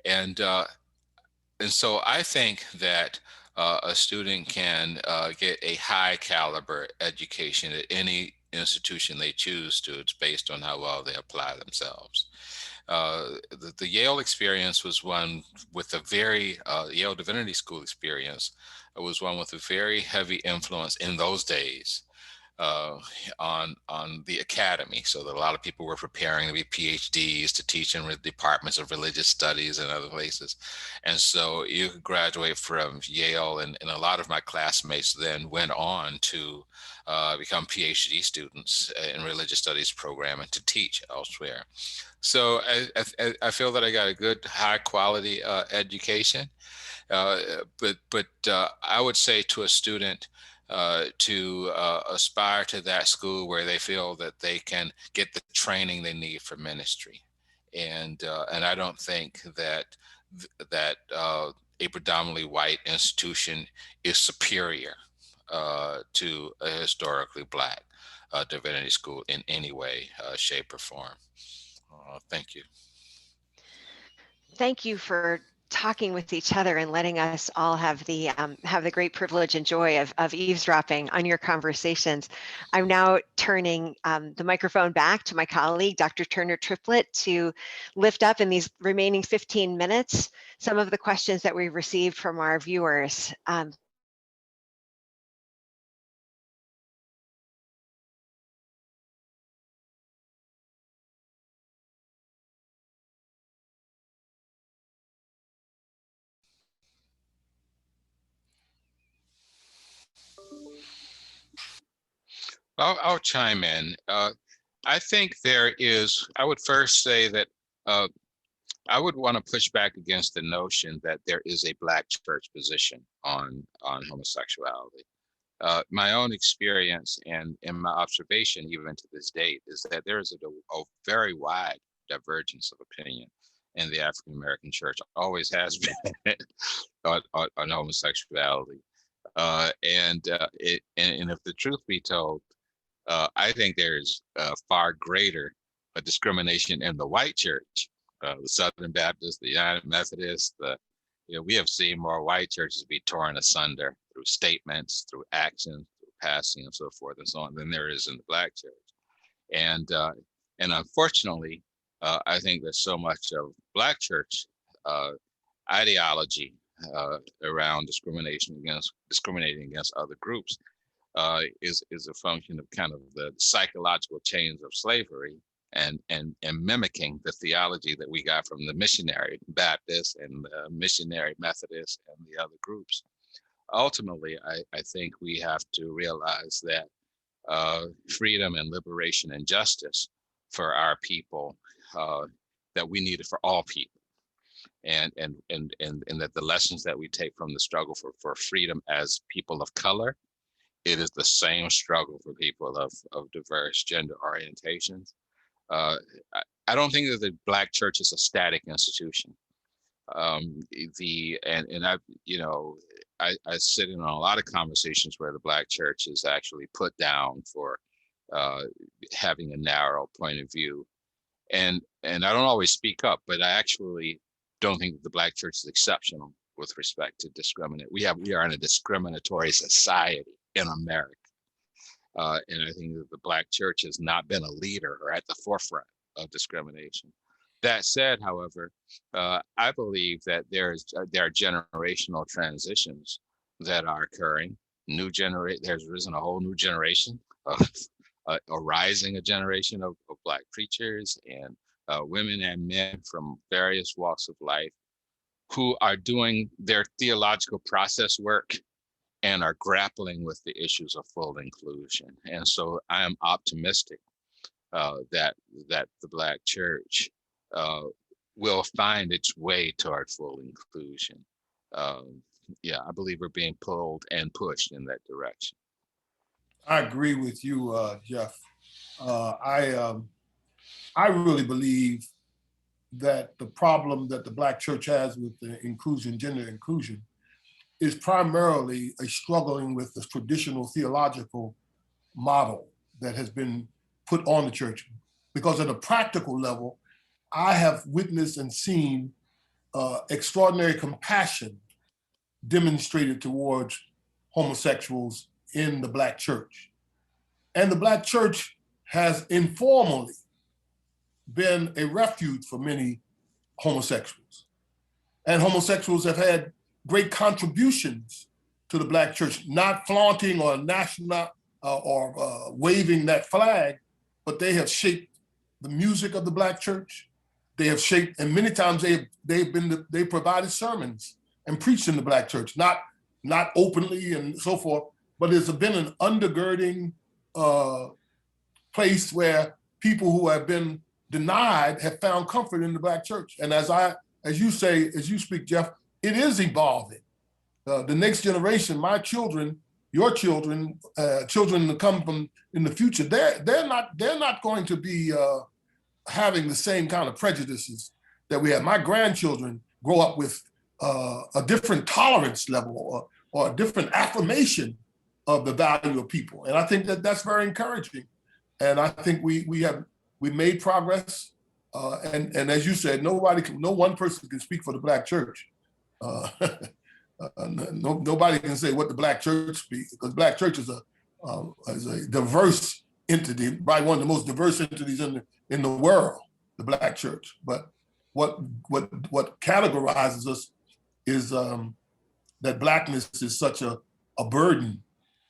And so I think that a student can get a high caliber education at any institution they choose to. It's based on how well they apply themselves. The Yale experience was one with a very, Yale Divinity School experience was one with a very heavy influence in those days on the academy, so that a lot of people were preparing to be PhDs to teach in departments of religious studies and other places. And so you could graduate from Yale, and a lot of my classmates then went on to become PhD students in religious studies program and to teach elsewhere. So I feel that I got a good high quality education, but I would say to a student to aspire to that school where they feel that they can get the training they need for ministry. And I don't think that a predominantly white institution is superior to a historically Black divinity school in any way, shape, or form. Thank you. Thank you for talking with each other and letting us all have the great privilege and joy of eavesdropping on your conversations. I'm now turning the microphone back to my colleague, Dr. Turner Triplett, to lift up in these remaining 15 minutes some of the questions that we've received from our viewers. I'll chime in. I think I would first say that I would want to push back against the notion that there is a Black church position on homosexuality. My own experience and my observation even to this date is that there is a very wide divergence of opinion in the African American church, always has been, on homosexuality. And if the truth be told, I think there's far greater discrimination in the white church, the Southern Baptist, the United Methodist. We have seen more white churches be torn asunder through statements, through actions, through passing, and so forth and so on, than there is in the Black church. And unfortunately, I think there's so much of Black church ideology around discriminating against other groups is a function of kind of the psychological chains of slavery and mimicking the theology that we got from the missionary Baptists and the missionary Methodists and the other groups. Ultimately, I think we have to realize that freedom and liberation and justice for our people, that we need it for all people. And that the lessons that we take from the struggle for freedom as people of color, it is the same struggle for people of diverse gender orientations. I don't think that the Black church is a static institution. I sit in on a lot of conversations where the Black church is actually put down for having a narrow point of view, and I don't always speak up, but I actually don't think that the Black church is exceptional with respect to discriminate. We are in a discriminatory society in America. And I think that the Black church has not been a leader or at the forefront of discrimination. That said, however, I believe that there are generational transitions that are occurring. There's risen a whole new generation of a generation of Black preachers and women and men from various walks of life who are doing their theological process work and are grappling with the issues of full inclusion. And so I am optimistic that the Black church will find its way toward full inclusion. I believe we're being pulled and pushed in that direction. I agree with you, Jeff. I really believe that the problem that the Black church has with the inclusion, gender inclusion, is primarily a struggling with the traditional theological model that has been put on the church. Because at a practical level, I have witnessed and seen extraordinary compassion demonstrated towards homosexuals in the Black church. And the Black church has informally been a refuge for many homosexuals. And homosexuals have had great contributions to the Black church, not flaunting or national or waving that flag, but they have shaped the music of the Black church. They have shaped, and many times they provided sermons and preached in the Black church, not openly and so forth, but there's been an undergirding place where people who have been denied have found comfort in the Black church. And as you speak, Jeff, it is evolving. The next generation, my children, your children, children to come from in the future, they're not going to be having the same kind of prejudices that we have. My grandchildren grow up with a different tolerance level or a different affirmation of the value of people, and I think that that's very encouraging. And I think we made progress. And as you said, no one person can speak for the Black church. Nobody can say what the Black church speaks, because Black church is a diverse entity, probably one of the most diverse entities in the world, the Black church. But what categorizes us is that Blackness is such a burden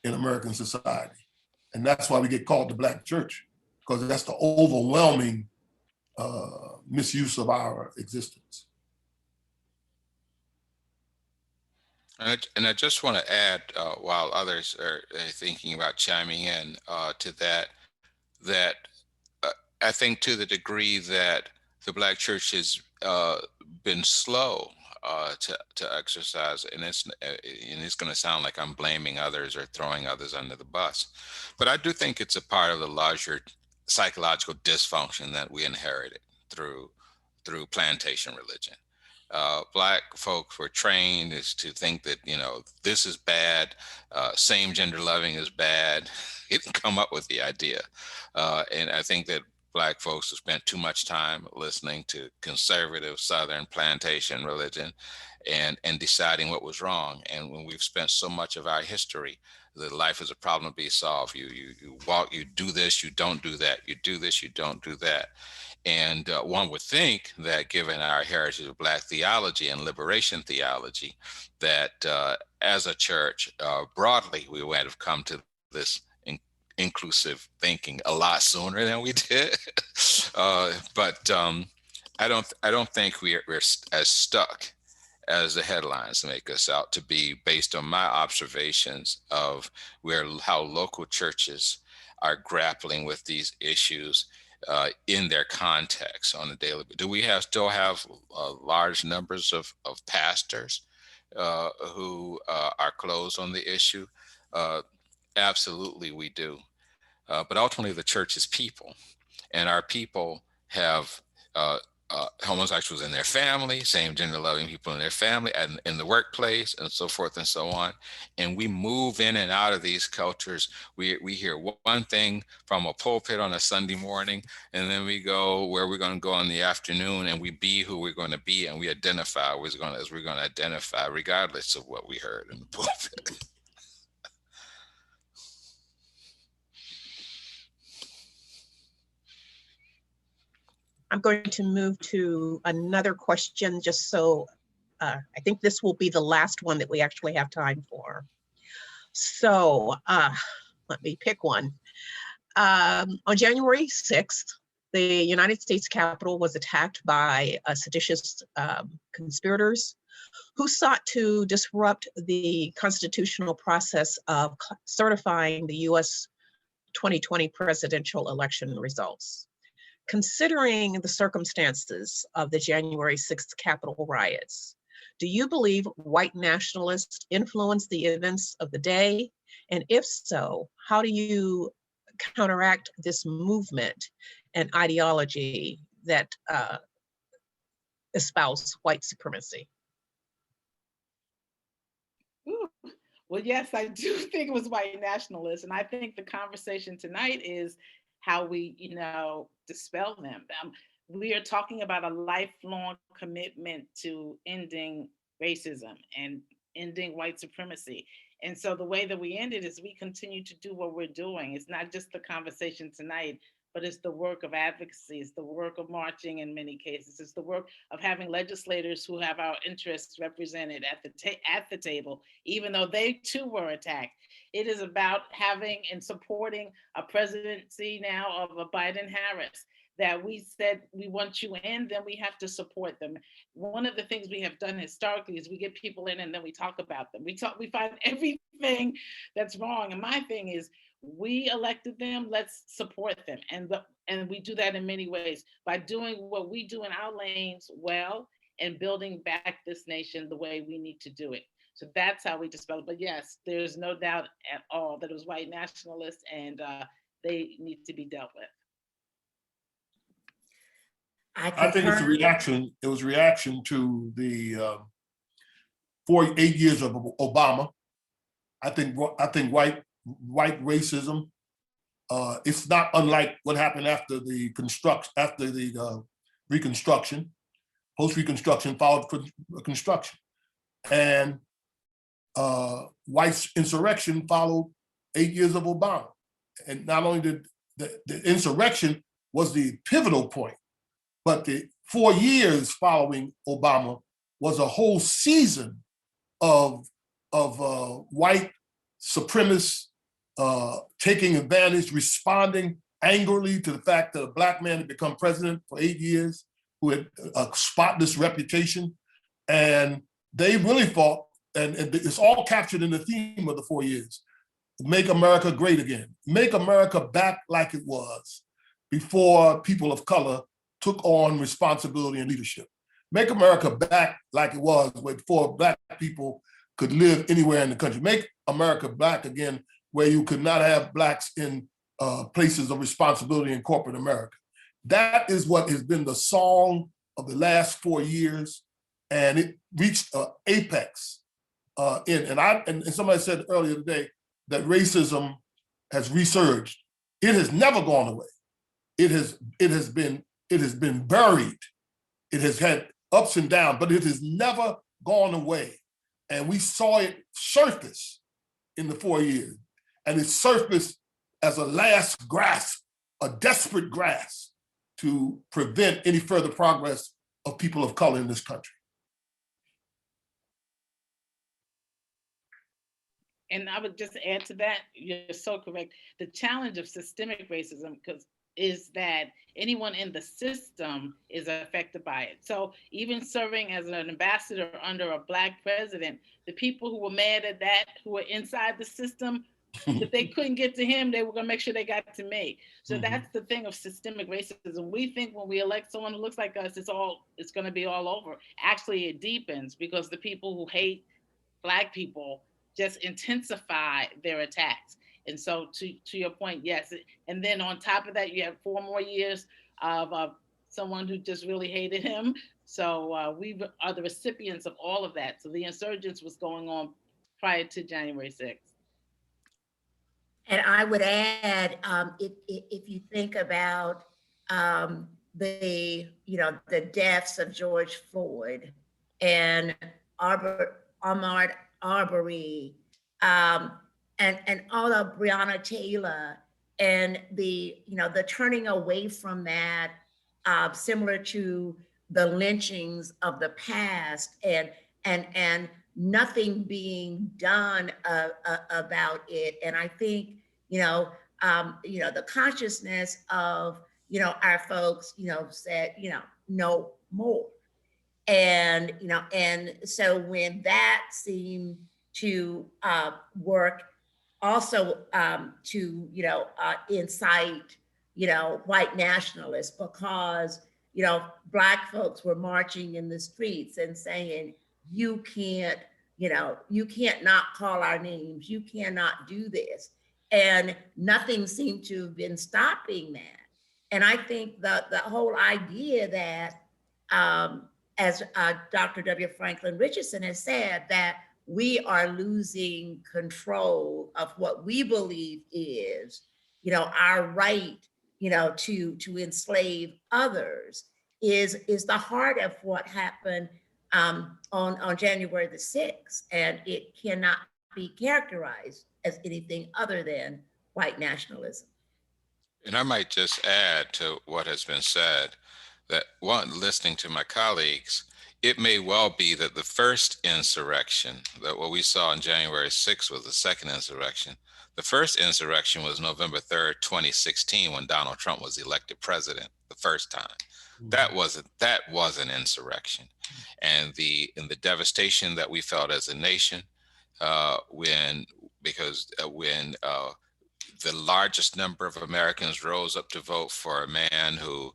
in American society. And that's why we get called the Black church, because that's the overwhelming misuse of our existence. And I just want to add, while others are thinking about chiming in to that I think to the degree that the Black church has been slow to exercise, and it's going to sound like I'm blaming others or throwing others under the bus, but I do think it's a part of the larger psychological dysfunction that we inherited through plantation religion. Black folks were trained to think that, this is bad, same gender loving is bad. He didn't come up with the idea. And I think that Black folks who spent too much time listening to conservative Southern plantation religion and deciding what was wrong. And when we've spent so much of our history, that life is a problem to be solved. You walk, you do this, you don't do that. You do this, you don't do that. And one would think that given our heritage of Black theology and liberation theology, that as a church, broadly, we would have come to this inclusive thinking a lot sooner than we did. But I don't think we're as stuck as the headlines make us out to be, based on my observations of how local churches are grappling with these issues in their context on a daily basis. Do we still have large numbers of pastors who are closed on the issue? Absolutely, we do. But ultimately, the church is people, and our people have homosexuals in their family, same gender loving people in their family, and in the workplace, and so forth and so on. And we move in and out of these cultures. We hear one thing from a pulpit on a Sunday morning, and then we go where we're going to go in the afternoon, and we be who we're going to be, and we identify as we're going to identify, regardless of what we heard in the pulpit. I'm going to move to another question, just so I think this will be the last one that we actually have time for. So let me pick one. On January 6th, the United States Capitol was attacked by seditious conspirators who sought to disrupt the constitutional process of certifying the US 2020 presidential election results. Considering the circumstances of the January 6th Capitol riots, do you believe white nationalists influenced the events of the day? And if so, how do you counteract this movement and ideology that espouse white supremacy? Ooh. Well, yes, I do think it was white nationalists. And I think the conversation tonight is how we, dispel them. We are talking about a lifelong commitment to ending racism and ending white supremacy. And so the way that we end it is we continue to do what we're doing. It's not just the conversation tonight, but it's the work of advocacy. It's the work of marching in many cases. It's the work of having legislators who have our interests represented at the table, even though they too were attacked. It is about having and supporting a presidency now of a Biden-Harris, that we said we want you in, then we have to support them. One of the things we have done historically is we get people in and then we talk about them. We find everything that's wrong. And my thing is, we elected them, let's support them. And we do that in many ways by doing what we do in our lanes well and building back this nation the way we need to do it. So that's how we dispel it. But yes, there's no doubt at all that it was white nationalists, and they need to be dealt with. I think it's a reaction. It was a reaction to the 8 years of Obama. I think white racism. It's not unlike what happened after the Reconstruction, post-Reconstruction followed Construction, and white insurrection followed 8 years of Obama. And not only did the insurrection was the pivotal point, but the 4 years following Obama was a whole season of white supremacists taking advantage, responding angrily to the fact that a Black man had become president for 8 years, who had a spotless reputation. And they really fought, and it's all captured in the theme of the 4 years. Make America great again. Make America back like it was before people of color took on responsibility and leadership. Make America back like it was before Black people could live anywhere in the country. Make America black again, where you could not have Blacks in places of responsibility in corporate America. That is what has been the song of the last 4 years, and it reached an apex. And somebody said earlier today that racism has resurged. It has never gone away. it has been buried. It has had ups and downs, but it has never gone away. And we saw it surface in the 4 years, and it surfaced as a last grasp, a desperate grasp to prevent any further progress of people of color in this country. And I would just add to that, you're so correct. The challenge of systemic racism is that anyone in the system is affected by it. So even serving as an ambassador under a Black president, the people who were mad at that, who were inside the system, if they couldn't get to him, they were gonna make sure they got to me. So that's the thing of systemic racism. We think when we elect someone who looks like us, it's gonna be all over. Actually, it deepens because the people who hate Black people just intensify their attacks. And so to your point, yes. And then on top of that, you have 4 more years of someone who just really hated him. So we are the recipients of all of that. So the insurgence was going on prior to January 6th. And I would add, if you think about the deaths of George Floyd and Ahmaud Arbery, and all of Breonna Taylor, and the turning away from that, similar to the lynchings of the past, and nothing being done about it. And I think the consciousness of our folks said no more. And so when that seemed to work also to incite white nationalists, because Black folks were marching in the streets and saying, you can't not call our names, you cannot do this. And nothing seemed to have been stopping that. And I think the whole idea that as Dr. W. Franklin Richardson has said, that we are losing control of what we believe is, our right, to enslave others, is the heart of what happened on January the 6th. And it cannot be characterized as anything other than white nationalism. And I might just add to what has been said, that one, listening to my colleagues, it may well be that the first insurrection, that what we saw on January 6th was the second insurrection. The first insurrection was November 3rd, 2016, when Donald Trump was elected president the first time. That was an insurrection. And the devastation that we felt as a nation, when the largest number of Americans rose up to vote for a man whose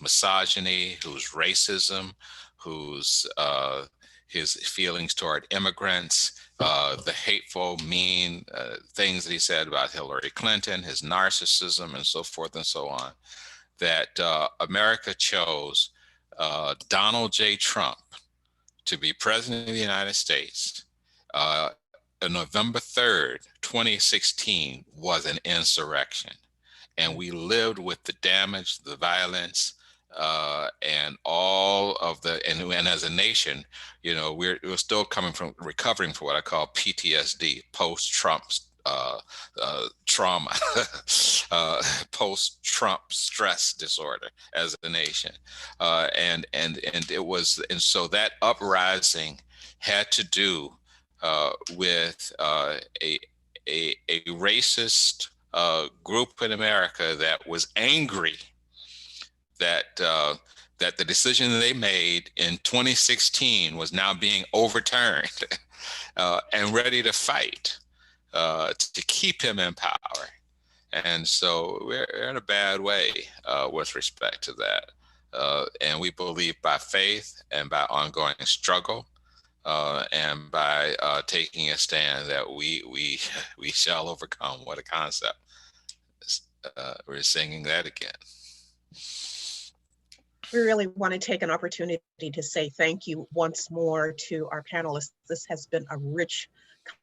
misogyny, whose racism, whose his feelings toward immigrants, the hateful, mean things that he said about Hillary Clinton, his narcissism, and so forth and so on, that America chose Donald J. Trump to be president of the United States. November 3rd, 2016 was an insurrection. And we lived with the damage, the violence, and all of and as a nation, we're still recovering from what I call PTSD, post-Trump trauma, post-Trump stress disorder as a nation. And so that uprising had to do with a racist group in America that was angry that the decision they made in 2016 was now being overturned, and ready to fight to keep him in power. And so we're in a bad way with respect to that. And we believe by faith and by ongoing struggle, and by taking a stand, that we shall overcome. What a concept. We're singing that again. We really want to take an opportunity to say thank you once more to our panelists. This has been a rich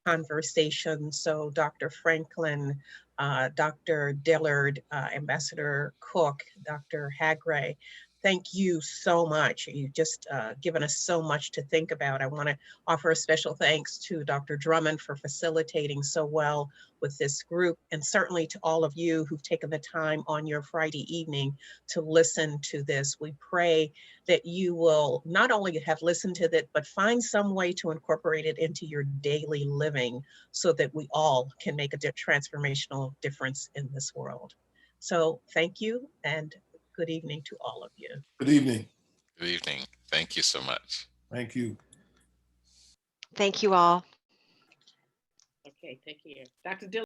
conversation. So Dr. Franklin, Dr. Dillard, Ambassador Cook, Dr. Hagray. Thank you so much. You've just given us so much to think about. I want to offer a special thanks to Dr. Drummond for facilitating so well with this group, and certainly to all of you who've taken the time on your Friday evening to listen to this. We pray that you will not only have listened to it, but find some way to incorporate it into your daily living so that we all can make a transformational difference in this world. So thank you, and good evening to all of you. Good evening. Good evening. Thank you so much. Thank you. Thank you all. Okay, take care. Dr. Dillard.